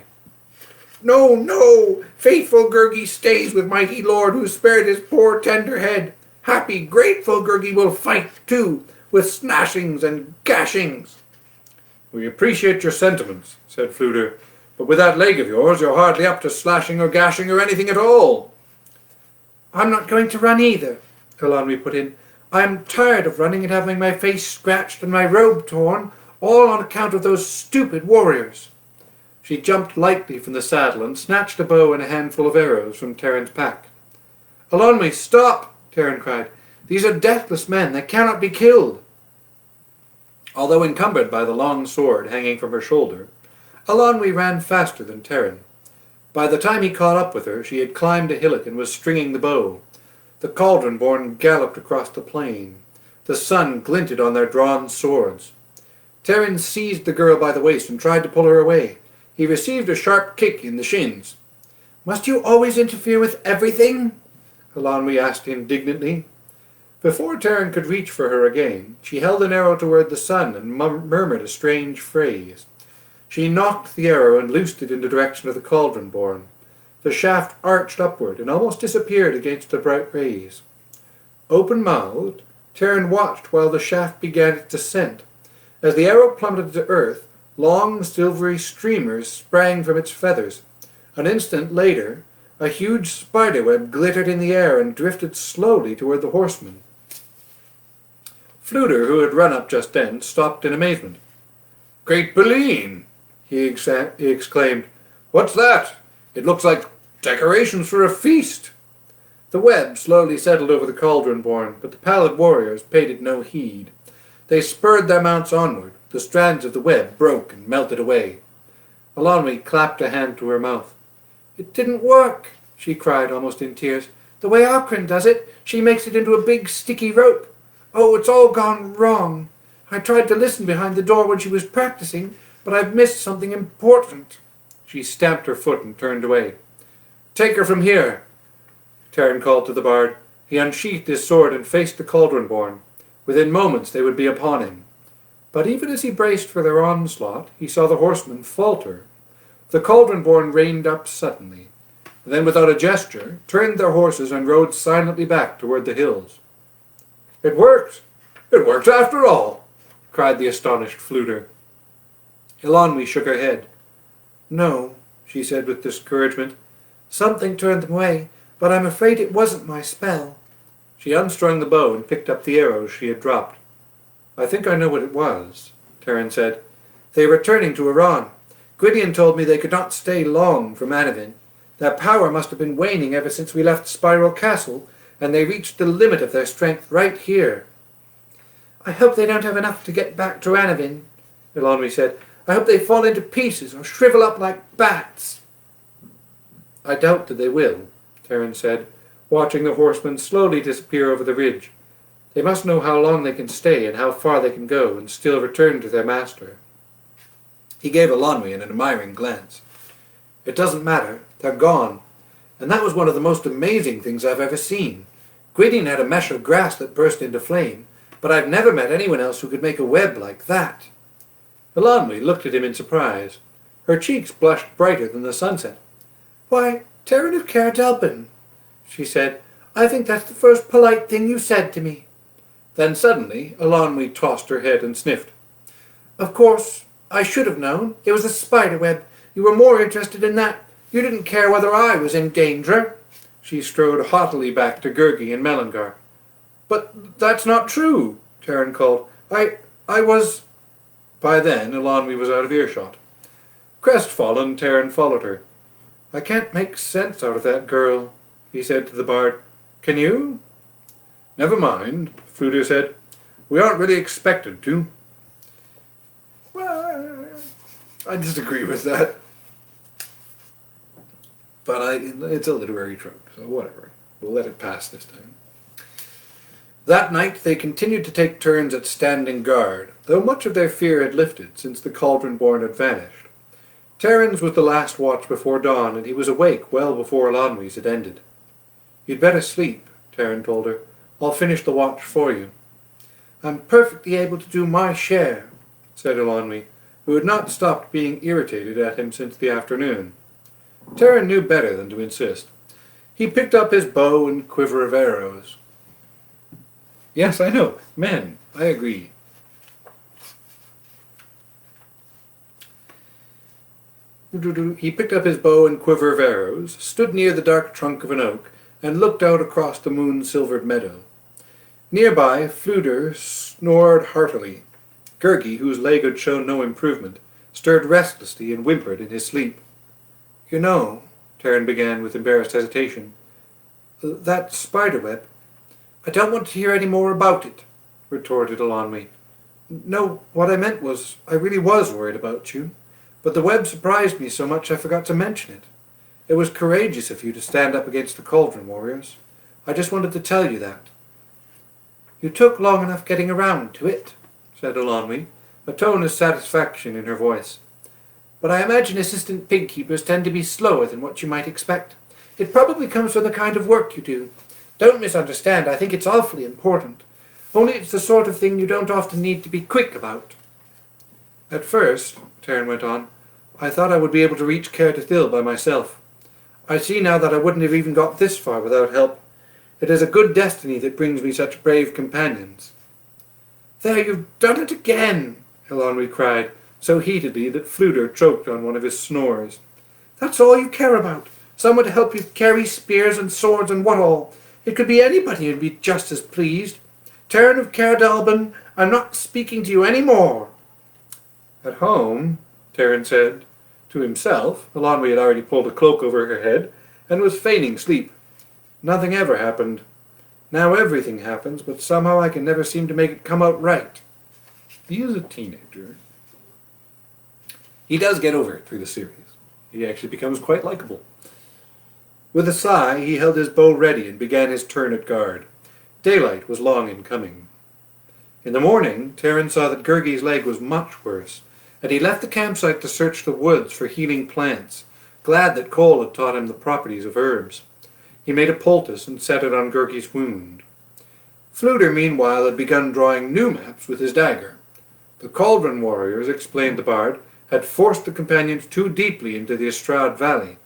"No, no! Faithful Gurgi stays with mighty lord who spared his poor tender head. Happy, grateful Gurgi will fight, too, with snashings and gashings." "We appreciate your sentiments," said Fflewddur, "but with that leg of yours you're hardly up to slashing or gashing or anything at all." "I'm not going to run either," Eilonwy put in. "I'm tired of running and having my face scratched and my robe torn, all on account of those stupid warriors." She jumped lightly from the saddle and snatched a bow and a handful of arrows from Terran's pack. "Eilonwy, stop!" Terran cried. "These are deathless men. They cannot be killed." Although encumbered by the long sword hanging from her shoulder, Eilonwy ran faster than Terran. By the time he caught up with her, she had climbed a hillock and was stringing the bow. The Cauldron-born galloped across the plain. The sun glinted on their drawn swords. Terran seized the girl by the waist and tried to pull her away. He received a sharp kick in the shins. "Must you always interfere with everything?" Eilonwy asked indignantly. Before Terran could reach for her again, she held an arrow toward the sun and murmured a strange phrase. She knocked the arrow and loosed it in the direction of the Cauldron-born. The shaft arched upward and almost disappeared against the bright rays. Open-mouthed, Terran watched while the shaft began its descent. As the arrow plummeted to earth, long silvery streamers sprang from its feathers. An instant later, a huge spiderweb glittered in the air and drifted slowly toward the horseman. Fflewddur, who had run up just then, stopped in amazement. "Great Baleen!" he exclaimed. "What's that? It looks like decorations for a feast." The web slowly settled over the Cauldron-born, but the pallid warriors paid it no heed. They spurred their mounts onward. The strands of the web broke and melted away. Eilonwy clapped a hand to her mouth. "It didn't work," she cried, almost in tears. "The way Oghrin does it, she makes it into a big sticky rope. Oh, it's all gone wrong. I tried to listen behind the door when she was practicing, but I've missed something important." She stamped her foot and turned away. "Take her from here," Terran called to the bard. He unsheathed his sword and faced the Cauldron-born. Within moments they would be upon him. But even as he braced for their onslaught, he saw the horsemen falter. The Cauldron-born reined up suddenly, and then without a gesture turned their horses and rode silently back toward the hills. "It worked! It worked after all!" cried the astonished Fflewddur. Eilonwy shook her head. "No," she said with discouragement. "Something turned them away, but I'm afraid it wasn't my spell." She unstrung the bow and picked up the arrows she had dropped. "I think I know what it was," Terran said. "They were returning to Iran. Gwydion told me they could not stay long from Anavin. Their power must have been waning ever since we left Spiral Castle, and they reached the limit of their strength right here." "I hope they don't have enough to get back to Anavin," Eilonwy said. "I hope they fall into pieces or shrivel up like bats." "I doubt that they will," Terran said, watching the horsemen slowly disappear over the ridge. "They must know how long they can stay and how far they can go and still return to their master." He gave Eilonwy an admiring glance. "It doesn't matter. They're gone. And that was one of the most amazing things I've ever seen. Gwydion had a mesh of grass that burst into flame, but I've never met anyone else who could make a web like that." Eilonwy looked at him in surprise. Her cheeks blushed brighter than the sunset. "Why, Terran of Caer Dallben," she said, "I think that's the first polite thing you said to me." Then suddenly Eilonwy tossed her head and sniffed. "Of course, I should have known. It was a spider web. You were more interested in that. You didn't care whether I was in danger." She strode haughtily back to Gurgi and Melangar. "But that's not true," Terran called. I was—" By then Eilonwy was out of earshot. Crestfallen, Terran followed her. "I can't make sense out of that girl," he said to the bard. "Can you?" "Never mind," Fflewddur said. "We aren't really expected to." Well, I disagree with that. But it's a literary trope, so whatever. We'll let it pass this time. That night they continued to take turns at standing guard, though much of their fear had lifted since the Cauldron-born had vanished. Terran's was the last watch before dawn, and he was awake well before Eilonwy's had ended. "You'd better sleep," Terran told her. "I'll finish the watch for you." "I'm perfectly able to do my share," said Eilonwy, who had not stopped being irritated at him since the afternoon. Terran knew better than to insist. He picked up his bow and quiver of arrows. "Yes, I know. Men, I agree." He picked up his bow and quiver of arrows, stood near the dark trunk of an oak, and looked out across the moon-silvered meadow. Nearby, Fflewddur snored heartily. Gurgi, whose leg had shown no improvement, stirred restlessly and whimpered in his sleep. "You know," Terran began with embarrassed hesitation, "that spiderweb—" "I don't want to hear any more about it," retorted Eilonwy. "No, what I meant was, I really was worried about you. But the web surprised me so much I forgot to mention it. It was courageous of you to stand up against the Cauldron warriors. I just wanted to tell you that." "You took long enough getting around to it," said Eilonwy, a tone of satisfaction in her voice. "But I imagine assistant pig keepers tend to be slower than what you might expect. It probably comes from the kind of work you do. Don't misunderstand, I think it's awfully important. Only it's the sort of thing you don't often need to be quick about." "At first," Terran went on, "I thought I would be able to reach Caer Dithil by myself. I see now that I wouldn't have even got this far without help. It is a good destiny that brings me such brave companions." "There, you've done it again," Eilonwy cried, so heatedly that Fflewddur choked on one of his snores. "That's all you care about. Someone to help you carry spears and swords and what all. It could be anybody who'd be just as pleased. Terran of Caer Dallben, I'm not speaking to you any more." "At home," Terran said. To himself, Eilonwy had already pulled a cloak over her head and was feigning sleep. "Nothing ever happened. Now everything happens, but somehow I can never seem to make it come out right." He is a teenager. He does get over it through the series. He actually becomes quite likable. With a sigh, he held his bow ready and began his turn at guard. Daylight was long in coming. In the morning, Terran saw that Gurgi's leg was much worse, and he left the campsite to search the woods for healing plants, glad that Cole had taught him the properties of herbs. He made a poultice and set it on Gurgi's wound. Fflewddur, meanwhile, had begun drawing new maps with his dagger. The Cauldron warriors, explained the bard, had forced the companions too deeply into the Ystrad Valley.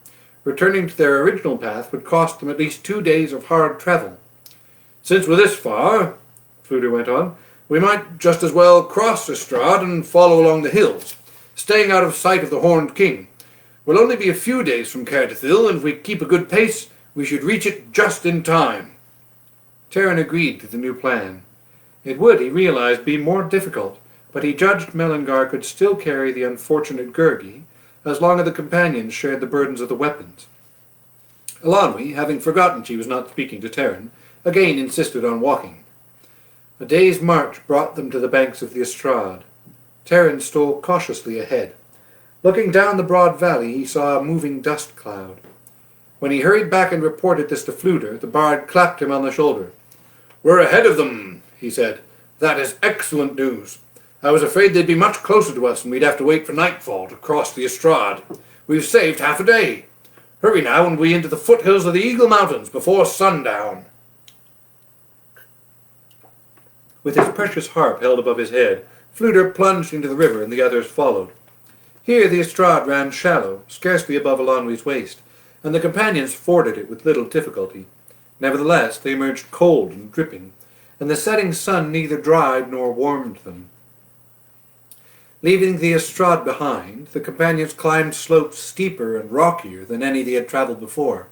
Returning to their original path would cost them at least 2 days of hard travel. "Since we're this far," Fflewddur went on, "we might just as well cross Ystrad and follow along the hills, staying out of sight of the Horned King. We'll only be a few days from Caer Dithil, and if we keep a good pace, we should reach it just in time." Terran agreed to the new plan. It would, he realized, be more difficult, but he judged Mellingar could still carry the unfortunate Gurgi, as long as the companions shared the burdens of the weapons. Eilonwy, having forgotten she was not speaking to Terran, again insisted on walking. A day's march brought them to the banks of the Ystrad. Terran stole cautiously ahead. Looking down the broad valley, he saw a moving dust cloud. When he hurried back and reported this to Fflewddur, the bard clapped him on the shoulder. "We're ahead of them," he said. "That is excellent news. I was afraid they'd be much closer to us and we'd have to wait for nightfall to cross the Ystrad. We've saved half a day. Hurry now and we into the foothills of the Eagle Mountains before sundown." With his precious harp held above his head, Fflewddur plunged into the river and the others followed. Here the Ystrad ran shallow, scarcely above Eilonwy's waist, and the companions forded it with little difficulty. Nevertheless, they emerged cold and dripping, and the setting sun neither dried nor warmed them. Leaving the Ystrad behind, the companions climbed slopes steeper and rockier than any they had travelled before.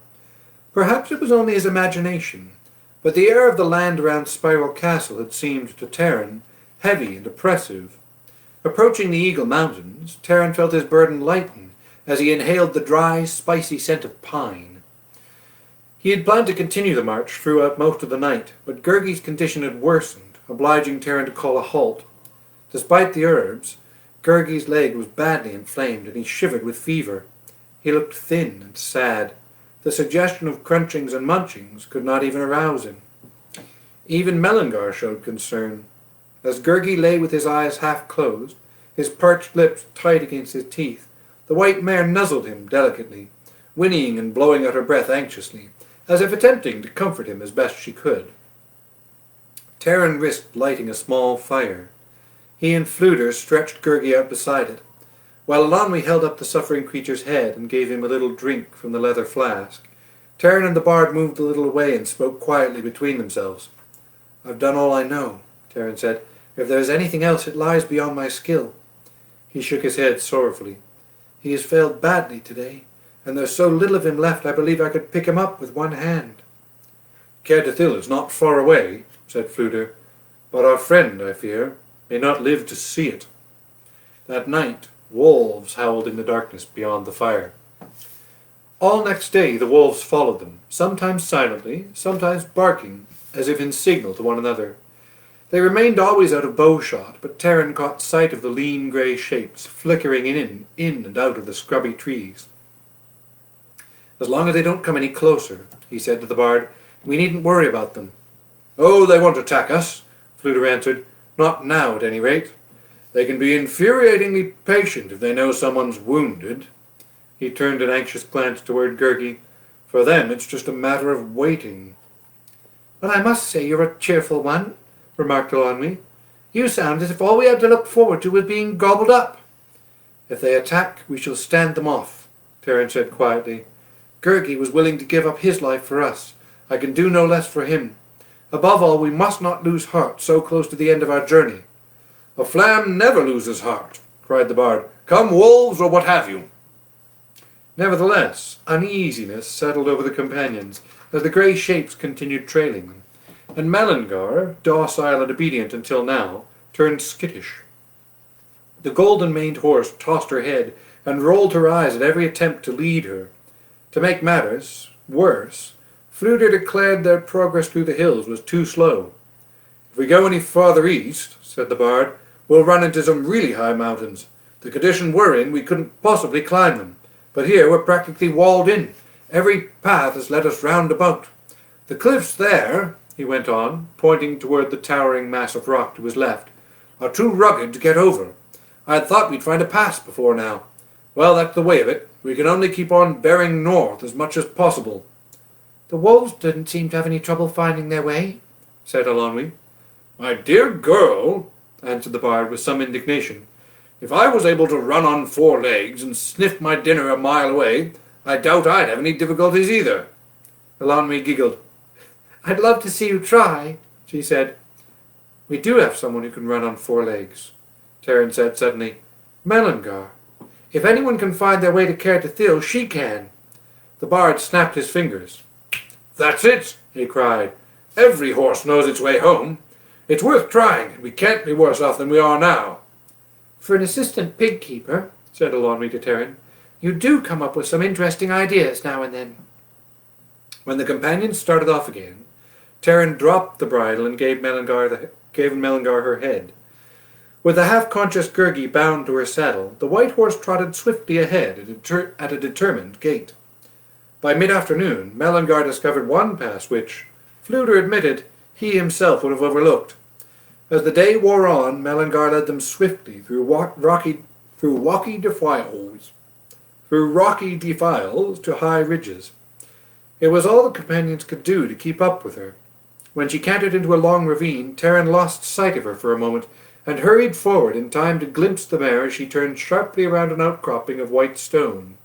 Perhaps it was only his imagination, but the air of the land around Spiral Castle had seemed to Terran heavy and oppressive. Approaching the Eagle Mountains, Terran felt his burden lighten as he inhaled the dry, spicy scent of pine. He had planned to continue the march throughout most of the night, but Gurgi's condition had worsened, obliging Terran to call a halt. Despite the herbs, Gurgi's leg was badly inflamed, and he shivered with fever. He looked thin and sad. The suggestion of crunchings and munchings could not even arouse him. Even Mellingar showed concern. As Gurgi lay with his eyes half closed, his parched lips tight against his teeth, The white mare nuzzled him delicately, whinnying and blowing out her breath anxiously, as if attempting to comfort him as best she could. Taran risked lighting a small fire. He and Fflewddur stretched Gurgi out beside it, while Eilonwy held up the suffering creature's head and gave him a little drink from the leather flask. Taran and the bard moved a little away and spoke quietly between themselves. "I've done all I know," Taran said. "If there is anything else, it lies beyond my skill." He shook his head sorrowfully. "He has failed badly today, and there's so little of him left I believe I could pick him up with one hand." "Caer Dithil is not far away," said Fflewddur, "but our friend, I fear, may not live to see it." That night, wolves howled in the darkness beyond the fire. All next day the wolves followed them, sometimes silently, sometimes barking, as if in signal to one another. They remained always out of bowshot, but Taran caught sight of the lean grey shapes flickering in and out of the scrubby trees. "As long as they don't come any closer," he said to the bard, "we needn't worry about them." "Oh, they won't attack us," Fflewddur answered. "Not now, at any rate. They can be infuriatingly patient if they know someone's wounded." He turned an anxious glance toward Gurgi. "For them, it's just a matter of waiting." "Well, I must say you're a cheerful one," remarked Eilonwy. "You sound as if all we had to look forward to was being gobbled up." "If they attack, we shall stand them off," Taran said quietly. "Gurgi was willing to give up his life for us. I can do no less for him. Above all, we must not lose heart so close to the end of our journey." "A flam never loses heart," cried the bard. "Come, wolves, or what have you." Nevertheless, uneasiness settled over the companions as the grey shapes continued trailing them, and Mellingar, docile and obedient until now, turned skittish. The golden-maned horse tossed her head and rolled her eyes at every attempt to lead her. To make matters worse, Fflewddur declared their progress through the hills was too slow. "If we go any farther east," said the bard, "we'll run into some really high mountains. The condition we're in, we couldn't possibly climb them. But here we're practically walled in. Every path has led us round about. The cliffs there," he went on, pointing toward the towering mass of rock to his left, "are too rugged to get over. I had thought we'd find a pass before now. Well, that's the way of it. We can only keep on bearing north as much as possible." "The wolves didn't seem to have any trouble finding their way," said Eilonwy. "My dear girl," answered the bard with some indignation, "if I was able to run on 4 legs and sniff my dinner a mile away, I doubt I'd have any difficulties either." Eilonwy giggled. "I'd love to see you try," she said. "We do have someone who can run on 4 legs," Taran said suddenly. "Mellingar. If anyone can find their way to Caer Dithil, she can." The bard snapped his fingers. "That's it," he cried. "Every horse knows its way home. It's worth trying, and we can't be worse off than we are now." "For an assistant pig keeper," said Eilonwy to Taran, "you do come up with some interesting ideas now and then." When the companions started off again, Taran dropped the bridle and gave Mellingar her head. With the half-conscious Gurgi bound to her saddle, the white horse trotted swiftly ahead at a determined gait. By mid-afternoon, Mellingar discovered one pass which, Fflewddur admitted, he himself would have overlooked. As the day wore on, Mellingar led them swiftly through rocky defiles to high ridges. It was all the companions could do to keep up with her. When she cantered into a long ravine, Taran lost sight of her for a moment and hurried forward in time to glimpse the mare as she turned sharply around an outcropping of white stone.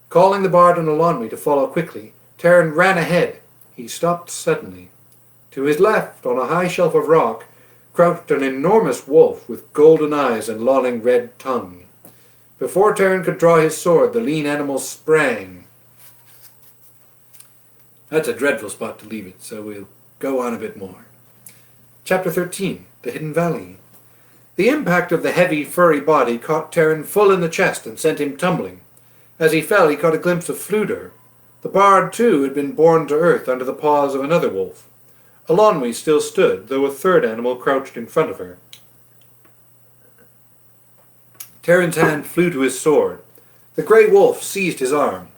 Calling the bard and Eilonwy to follow quickly, Taran ran ahead. He stopped suddenly. To his left, on a high shelf of rock, crouched an enormous wolf with golden eyes and lolling red tongue. Before Taran could draw his sword, the lean animal sprang. That's a dreadful spot to leave it, so we'll go on a bit more. Chapter 13. The Hidden Valley. The impact of the heavy, furry body caught Taran full in the chest and sent him tumbling. As he fell, he caught a glimpse of Fflewddur. The bard, too, had been borne to earth under the paws of another wolf. Eilonwy still stood, though a third animal crouched in front of her. Taran's hand flew to his sword. The grey wolf seized his arm.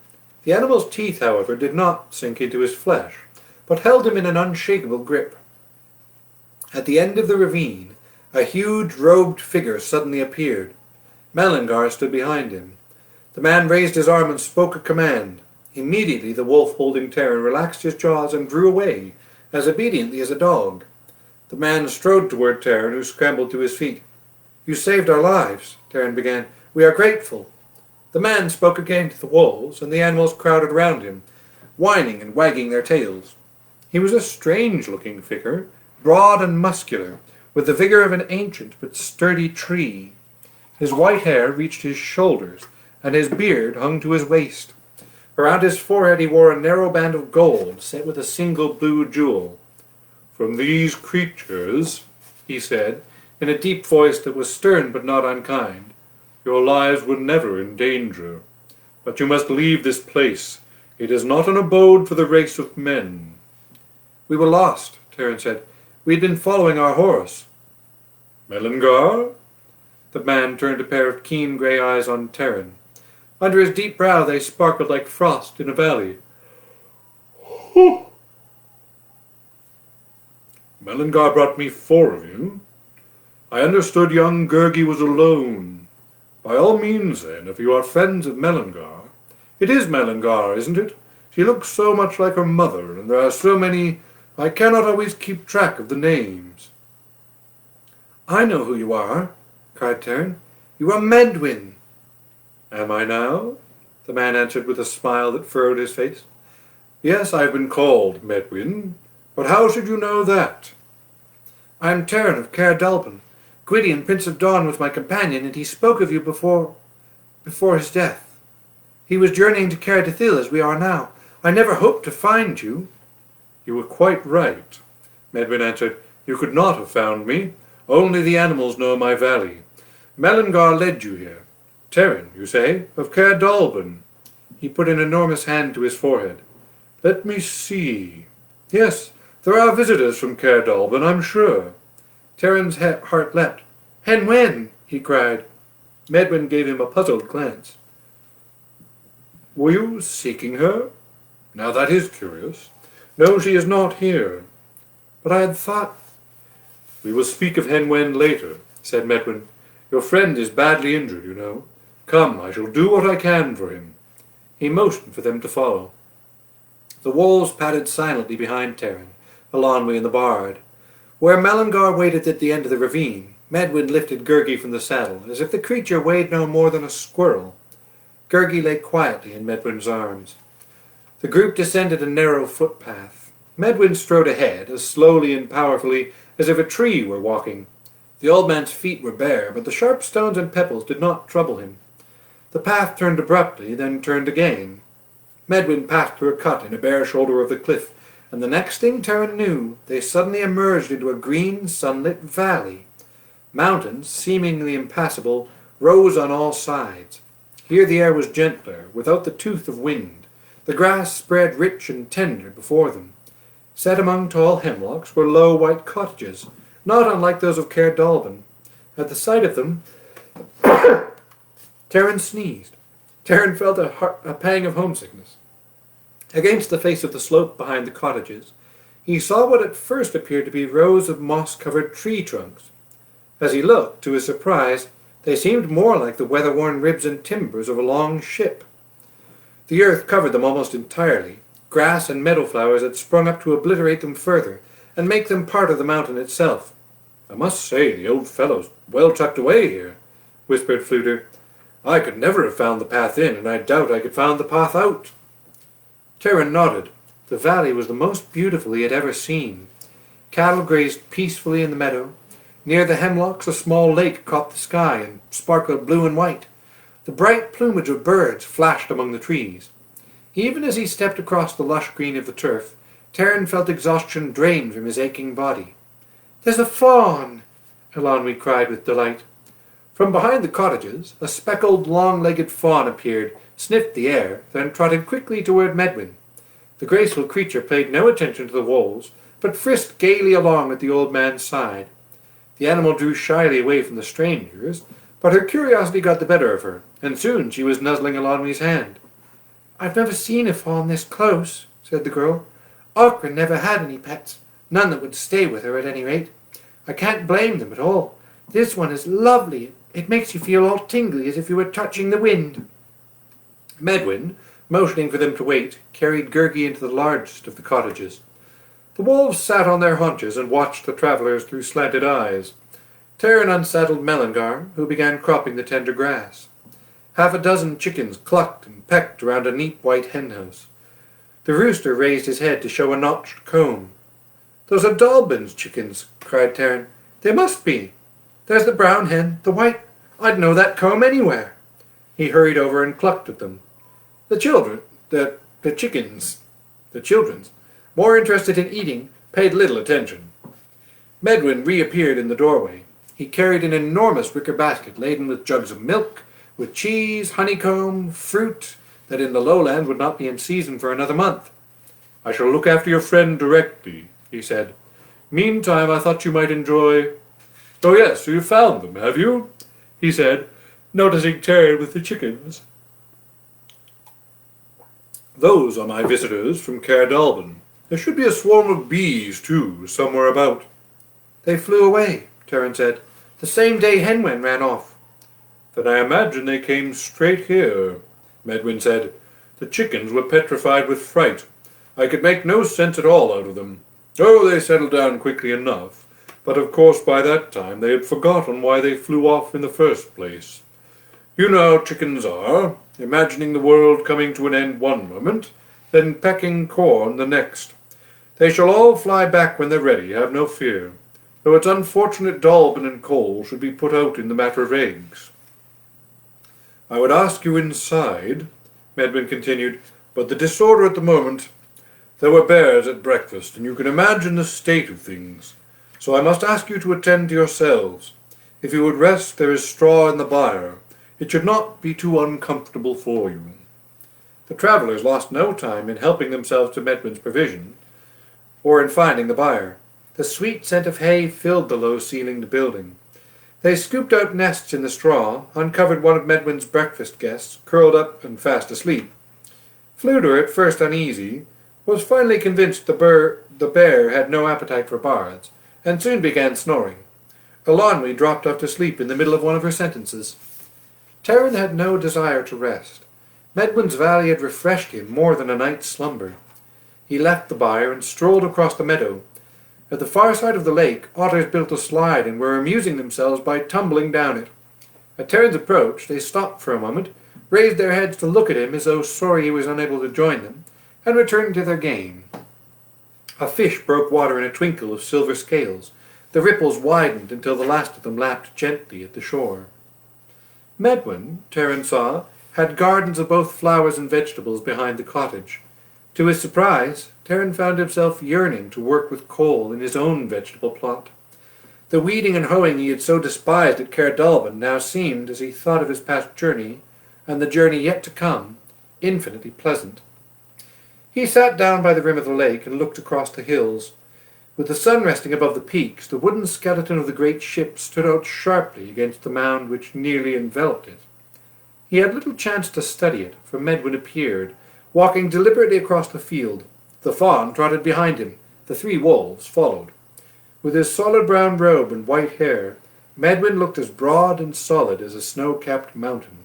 The animal's teeth, however, did not sink into his flesh, but held him in an unshakable grip. At the end of the ravine, a huge robed figure suddenly appeared. Mellingar stood behind him. The man raised his arm and spoke a command. Immediately the wolf holding Taran relaxed his jaws and drew away, as obediently as a dog. The man strode toward Taran, who scrambled to his feet. "You saved our lives," Taran began. "We are grateful." The man spoke again to the wolves, and the animals crowded round him, whining and wagging their tails. He was a strange-looking figure, broad and muscular, with the vigor of an ancient but sturdy tree. His white hair reached his shoulders, and his beard hung to his waist. Around his forehead he wore a narrow band of gold, set with a single blue jewel. "From these creatures," he said, in a deep voice that was stern but not unkind, "your lives were never in danger. But you must leave this place. It is not an abode for the race of men." "We were lost," Taran said. "We had been following our horse." "Melangar?" The man turned a pair of keen grey eyes on Taran. Under his deep brow they sparkled like frost in a valley. "Melangar brought me 4 of you. I understood young Gurgi was alone. By all means, then, if you are friends of Melangar. It is Melangar, isn't it? She looks so much like her mother, and there are so many, I cannot always keep track of the names." "I know who you are," cried Taran. "You are Medwyn." "Am I now?" the man answered with a smile that furrowed his face. "Yes, I have been called Medwyn, but how should you know that?" "I am Taran of Caer Dallben. Gwydion, Prince of Dawn, was my companion, and he spoke of you before his death. He was journeying to Caer Dithil as we are now. I never hoped to find you." "You were quite right," Medwyn answered. "You could not have found me. Only the animals know my valley. Melangar led you here. Taran, you say, of Caer Dallben." He put an enormous hand to his forehead. "Let me see. Yes, there are visitors from Caer Dallben, I'm sure." Taran's heart leapt. "Hen Wen!" he cried. Medwyn gave him a puzzled glance. "Were you seeking her? Now that is curious. No, she is not here. But I had thought—" "We will speak of Hen Wen later," said Medwyn. "Your friend is badly injured, you know. Come, I shall do what I can for him." He motioned for them to follow. The wolves padded silently behind Taran, Eilonwy and the bard. Where Melangar waited at the end of the ravine, Medwyn lifted Gurgi from the saddle, as if the creature weighed no more than a squirrel. Gurgi lay quietly in Medwyn's arms. The group descended a narrow footpath. Medwyn strode ahead, as slowly and powerfully as if a tree were walking. The old man's feet were bare, but the sharp stones and pebbles did not trouble him. The path turned abruptly, then turned again. Medwyn passed through a cut in a bare shoulder of the cliff, and the next thing Taran knew, they suddenly emerged into a green, sunlit valley. Mountains, seemingly impassable, rose on all sides. Here the air was gentler, without the tooth of wind. The grass spread rich and tender before them. Set among tall hemlocks were low white cottages, not unlike those of Caer Dallben. At the sight of them, Taran sneezed. Taran felt a pang of homesickness. Against the face of the slope behind the cottages, he saw what at first appeared to be rows of moss-covered tree trunks. As he looked, to his surprise, they seemed more like the weather-worn ribs and timbers of a long ship. The earth covered them almost entirely. Grass and meadow flowers had sprung up to obliterate them further, and make them part of the mountain itself. "I must say, the old fellow's well tucked away here," whispered Fflewddur. "I could never have found the path in, and I doubt I could find the path out." Taran nodded. The valley was the most beautiful he had ever seen. Cattle grazed peacefully in the meadow. Near the hemlocks a small lake caught the sky and sparkled blue and white. The bright plumage of birds flashed among the trees. Even as he stepped across the lush green of the turf, Taran felt exhaustion drain from his aching body. "There's a fawn!" Eilonwy cried with delight. From behind the cottages, a speckled, long-legged fawn appeared, sniffed the air, then trotted quickly toward Medwyn. The graceful creature paid no attention to the wolves, but frisked gaily along at the old man's side. The animal drew shyly away from the strangers, but her curiosity got the better of her, and soon she was nuzzling Eilonwy's hand. "I've never seen a fawn this close," said the girl. "Oghra never had any pets, none that would stay with her at any rate. I can't blame them at all. This one is lovely. It makes you feel all tingly as if you were touching the wind." Medwin, motioning for them to wait, carried Gurgi into the largest of the cottages. The wolves sat on their haunches and watched the travellers through slanted eyes. Taran unsaddled Melangar, who began cropping the tender grass. Half a dozen chickens clucked and pecked around a neat white henhouse. The rooster raised his head to show a notched comb. "Those are Dalbin's chickens," cried Taran. "They must be. There's the brown hen, the white. I'd know that comb anywhere." He hurried over and clucked at them. The children's, more interested in eating, paid little attention. Medwin reappeared in the doorway. He carried an enormous wicker basket laden with jugs of milk, with cheese, honeycomb, fruit that in the lowland would not be in season for another month. "I shall look after your friend directly," he said. "Meantime, I thought you might enjoy—" "Oh yes, you found them, have you?" he said, noticing Taran with the chickens. "Those are my visitors from Caer Dallben. There should be a swarm of bees, too, somewhere about." "They flew away," Taran said, "the same day Henwen ran off." "Then I imagine they came straight here," Medwin said. "The chickens were petrified with fright. I could make no sense at all out of them. Oh, they settled down quickly enough, but of course by that time they had forgotten why they flew off in the first place. You know how chickens are, imagining the world coming to an end one moment, then pecking corn the next. They shall all fly back when they're ready, have no fear, though it's unfortunate Dallben and Cole should be put out in the matter of eggs." "I would ask you inside," Medwin continued, "but the disorder at the moment. There were bears at breakfast, and you can imagine the state of things. So I must ask you to attend to yourselves. If you would rest, there is straw in the byre. It should not be too uncomfortable for you." The travellers lost no time in helping themselves to Medwin's provision, or in finding the byre. The sweet scent of hay filled the low-ceilinged building. They scooped out nests in the straw, uncovered one of Medwin's breakfast guests, curled up and fast asleep. Fflewddur, at first uneasy, was finally convinced the bear had no appetite for bards, and soon began snoring. Eilonwy dropped off to sleep in the middle of one of her sentences. Taran had no desire to rest. Medwin's valley had refreshed him more than a night's slumber. He left the byre and strolled across the meadow. At the far side of the lake, otters built a slide and were amusing themselves by tumbling down it. At Taran's approach, they stopped for a moment, raised their heads to look at him as though sorry he was unable to join them, and returned to their game. A fish broke water in a twinkle of silver scales. The ripples widened until the last of them lapped gently at the shore. Medwin, Taran saw, had gardens of both flowers and vegetables behind the cottage. To his surprise, Taran found himself yearning to work with Cole in his own vegetable plot. The weeding and hoeing he had so despised at Caer Dallben now seemed, as he thought of his past journey, and the journey yet to come, infinitely pleasant. He sat down by the rim of the lake and looked across the hills. With the sun resting above the peaks, the wooden skeleton of the great ship stood out sharply against the mound which nearly enveloped it. He had little chance to study it, for Medwin appeared, walking deliberately across the field. The fawn trotted behind him. The 3 wolves followed. With his solid brown robe and white hair, Medwin looked as broad and solid as a snow-capped mountain.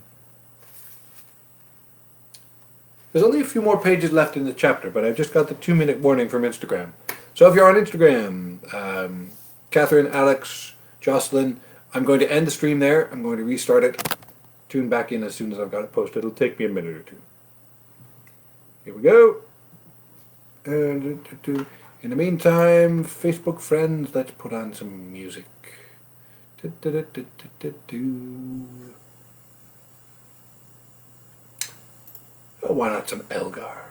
There's only a few more pages left in the chapter, but I've just got the 2-minute warning from Instagram. So if you're on Instagram, Catherine, Alex, Jocelyn, I'm going to end the stream there. I'm going to restart it. Tune back in as soon as I've got it posted. It'll take me a minute or two. Here we go. In the meantime, Facebook friends, let's put on some music. Oh, why not some Elgar?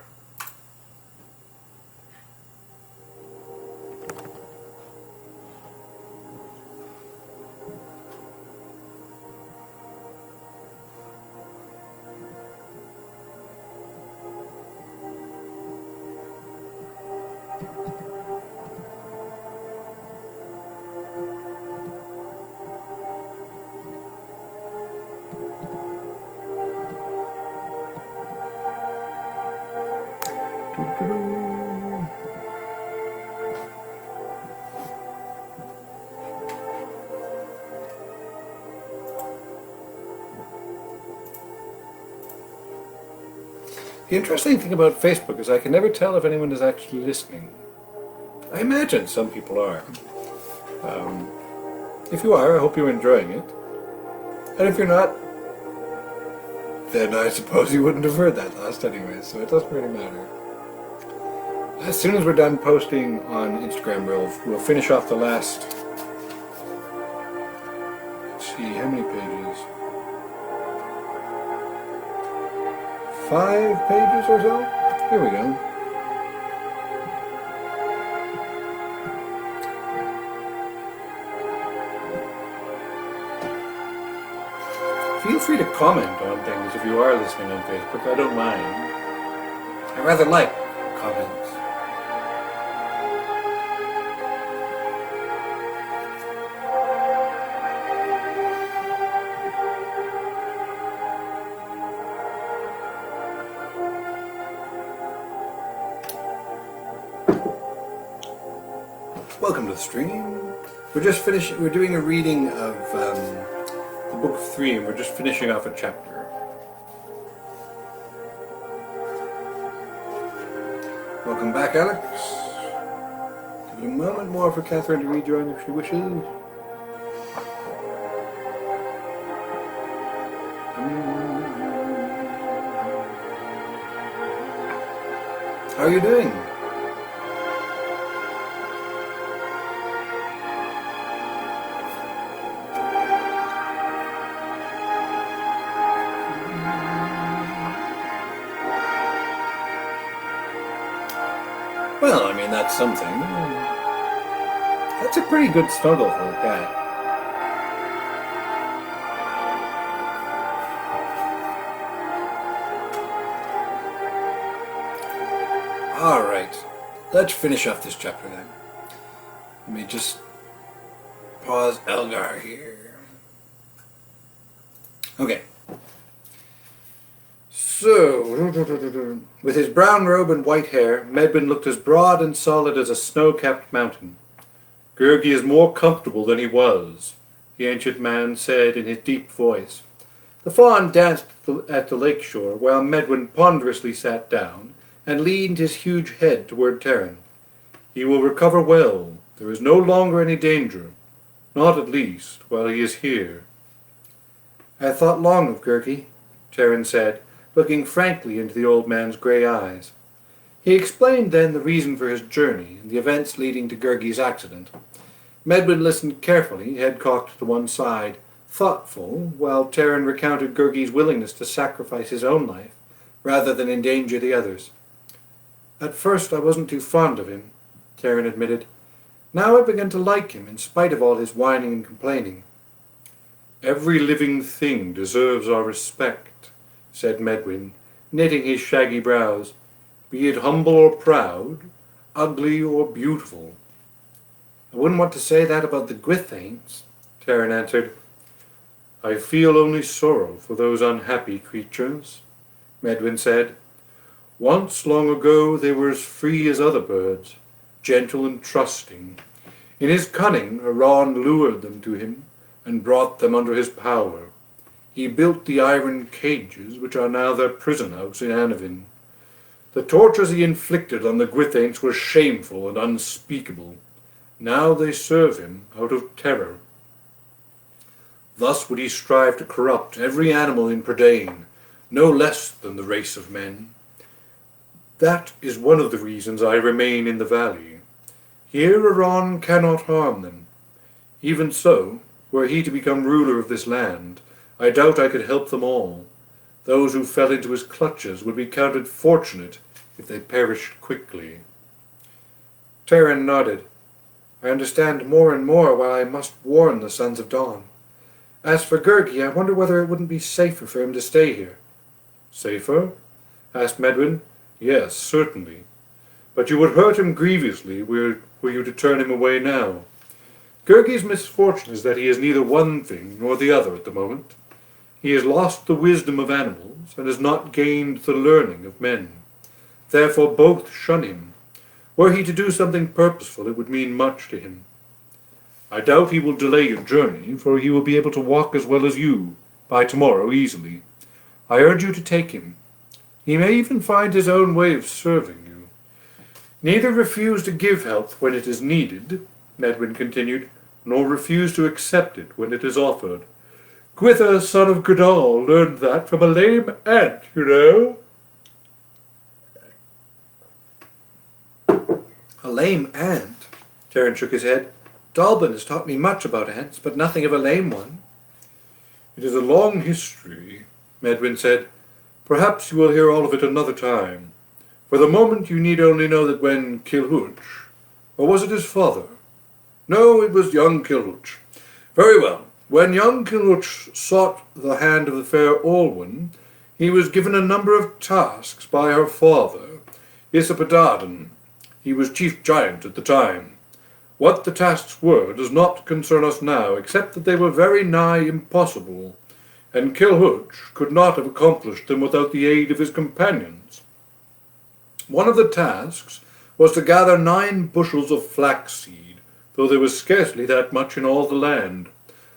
The interesting thing about Facebook is I can never tell if anyone is actually listening. I imagine some people are. If you are, I hope you're enjoying it. And if you're not, then I suppose you wouldn't have heard that last anyway, so it doesn't really matter. As soon as we're done posting on Instagram, we'll finish off the last... Let's see, how many pages? 5 pages or so? Here we go. Feel free to comment on things if you are listening on Facebook. I don't mind. I rather like comments. Welcome to the stream. We're doing a reading of the Book of 3, and we're just finishing off a chapter. Welcome back, Alex. Give it a moment more for Catherine to rejoin if she wishes. How are you doing? Well, I mean, that's something. That's a pretty good snuggle for a cat. Alright, let's finish off this chapter then. Let me just pause Elgar here. Okay. So, with his brown robe and white hair, Medwin looked as broad and solid as a snow-capped mountain. Gurgi is more comfortable than he was, the ancient man said in his deep voice. The fawn danced at the lake shore, while Medwin ponderously sat down and leaned his huge head toward Terran. He will recover well. There is no longer any danger, not at least while he is here. I have thought long of Gurgi, Terran said, looking frankly into the old man's grey eyes. He explained then the reason for his journey and the events leading to Gurgi's accident. Medwin listened carefully, head cocked to one side, thoughtful, while Terran recounted Gurgi's willingness to sacrifice his own life rather than endanger the others. At first I wasn't too fond of him, Terran admitted. Now I began to like him in spite of all his whining and complaining. Every living thing deserves our respect, said Medwin, knitting his shaggy brows, be it humble or proud, ugly or beautiful. I wouldn't want to say that about the Gwythaints, Terran answered. I feel only sorrow for those unhappy creatures, Medwin said. Once long ago they were as free as other birds, gentle and trusting. In his cunning, Aran lured them to him and brought them under his power. He built the iron cages which are now their prison house in Anavin. The tortures he inflicted on the Gwythaints were shameful and unspeakable. Now they serve him out of terror. Thus would he strive to corrupt every animal in Prydain, no less than the race of men. That is one of the reasons I remain in the valley. Here Aran cannot harm them. Even so, were he to become ruler of this land, I doubt I could help them all. Those who fell into his clutches would be counted fortunate if they perished quickly. Terran nodded. I understand more and more why I must warn the Sons of Dawn. As for Gurgi, I wonder whether it wouldn't be safer for him to stay here. Safer? Asked Medwin. Yes, certainly. But you would hurt him grievously were you to turn him away now. Gurgi's misfortune is that he is neither one thing nor the other at the moment. He has lost the wisdom of animals and has not gained the learning of men. Therefore both shun him. Were he to do something purposeful, it would mean much to him. I doubt he will delay your journey, for he will be able to walk as well as you by tomorrow easily. I urge you to take him. He may even find his own way of serving you. Neither refuse to give help when it is needed, Medwin continued, nor refuse to accept it when it is offered. Gwythyr, son of Godall, learned that from a lame ant, you know. A lame ant? Taran shook his head. Dalbin has taught me much about ants, but nothing of a lame one. It is a long history, Medwin said. Perhaps you will hear all of it another time. For the moment you need only know that when Kilhuch, or was it his father? No, it was young Kilhuch. Very well. When young Kilhuch sought the hand of the fair Olwen, he was given a number of tasks by her father, Isapadaden. He was chief giant at the time. What the tasks were does not concern us now, except that they were very nigh impossible, and Kilhuch could not have accomplished them without the aid of his companions. One of the tasks was to gather 9 bushels of flaxseed, though there was scarcely that much in all the land.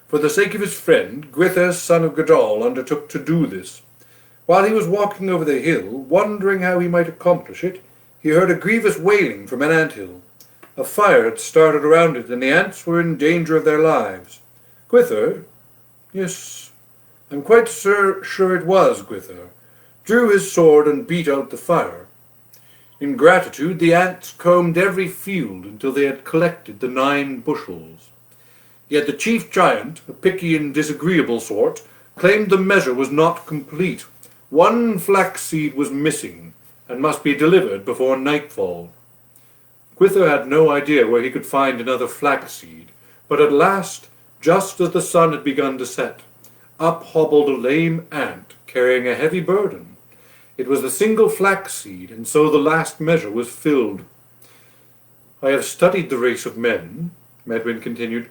For the sake of his friend, Gwythyr, son of Godall, undertook to do this. While he was walking over the hill, wondering how he might accomplish it, he heard a grievous wailing from an ant-hill. A fire had started around it, and the ants were in danger of their lives. Gwythyr? Yes, I'm quite sure it was Gwythyr. Drew his sword and beat out the fire. In gratitude, the ants combed every field until they had collected the 9 bushels. Yet the chief giant, a picky and disagreeable sort, claimed the measure was not complete. 1 flaxseed was missing, and must be delivered before nightfall. Gwythyr had no idea where he could find another flaxseed, but at last, just as the sun had begun to set, up hobbled a lame ant carrying a heavy burden. It was the single flaxseed, and so the last measure was filled. I have studied the race of men, Medwin continued.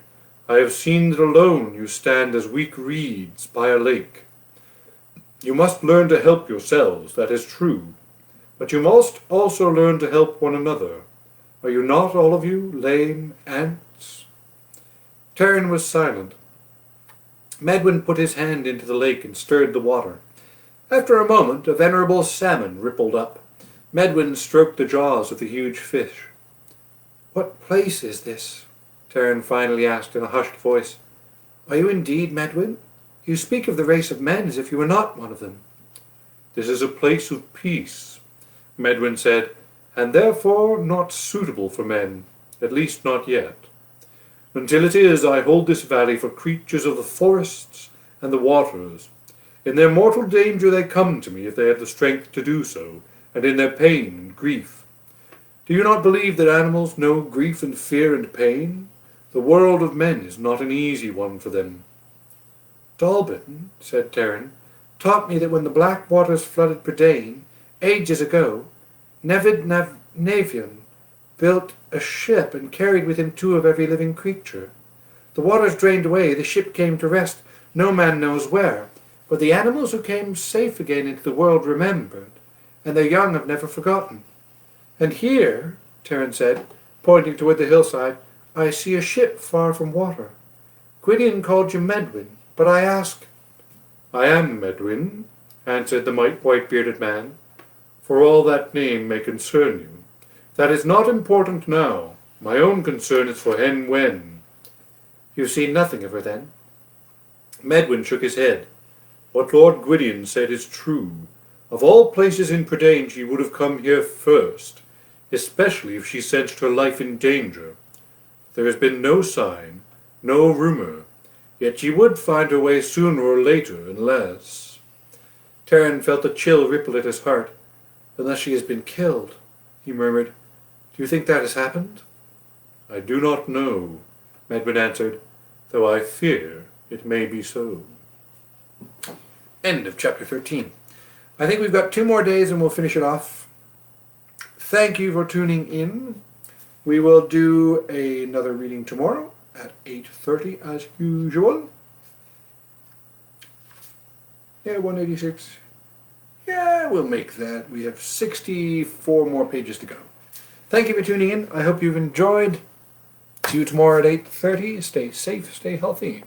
I have seen that alone you stand as weak reeds by a lake. You must learn to help yourselves, that is true, but you must also learn to help one another. Are you not, all of you, lame ants? Taran was silent. Medwin put his hand into the lake and stirred the water. After a moment, a venerable salmon rippled up. Medwin stroked the jaws of the huge fish. What place is this? Taran finally asked in a hushed voice. Are you indeed Medwin? You speak of the race of men as if you were not one of them. This is a place of peace, Medwin said, and therefore not suitable for men, at least not yet. Until it is, I hold this valley for creatures of the forests and the waters. In their mortal danger they come to me if they have the strength to do so, and in their pain and grief. Do you not believe that animals know grief and fear and pain? The world of men is not an easy one for them. Dalbin, said Taran, taught me that when the black waters flooded Prydain, ages ago, Nevid Navion built a ship and carried with him 2 of every living creature. The waters drained away, the ship came to rest, no man knows where, but the animals who came safe again into the world remembered, and their young have never forgotten. And here, Taran said, pointing toward the hillside, I see a ship far from water. Gwydion called you Medwin, but I ask... I am Medwin, answered the white-bearded man, for all that name may concern you. That is not important now. My own concern is for Hen Wen. You've seen nothing of her, then? Medwin shook his head. What Lord Gwydion said is true. Of all places in Prydain she would have come here first, especially if she sensed her life in danger. There has been no sign, no rumor, yet she would find her way sooner or later, unless... Taran felt a chill ripple at his heart. Unless she has been killed, he murmured. Do you think that has happened? I do not know, Medwin answered, though I fear it may be so. End of chapter 13. I think we've got 2 more days and we'll finish it off. Thank you for tuning in. We will do another reading tomorrow at 8:30 as usual. Yeah, 186. Yeah, we'll make that. We have 64 more pages to go. Thank you for tuning in. I hope you've enjoyed. See you tomorrow at 8:30. Stay safe, stay healthy.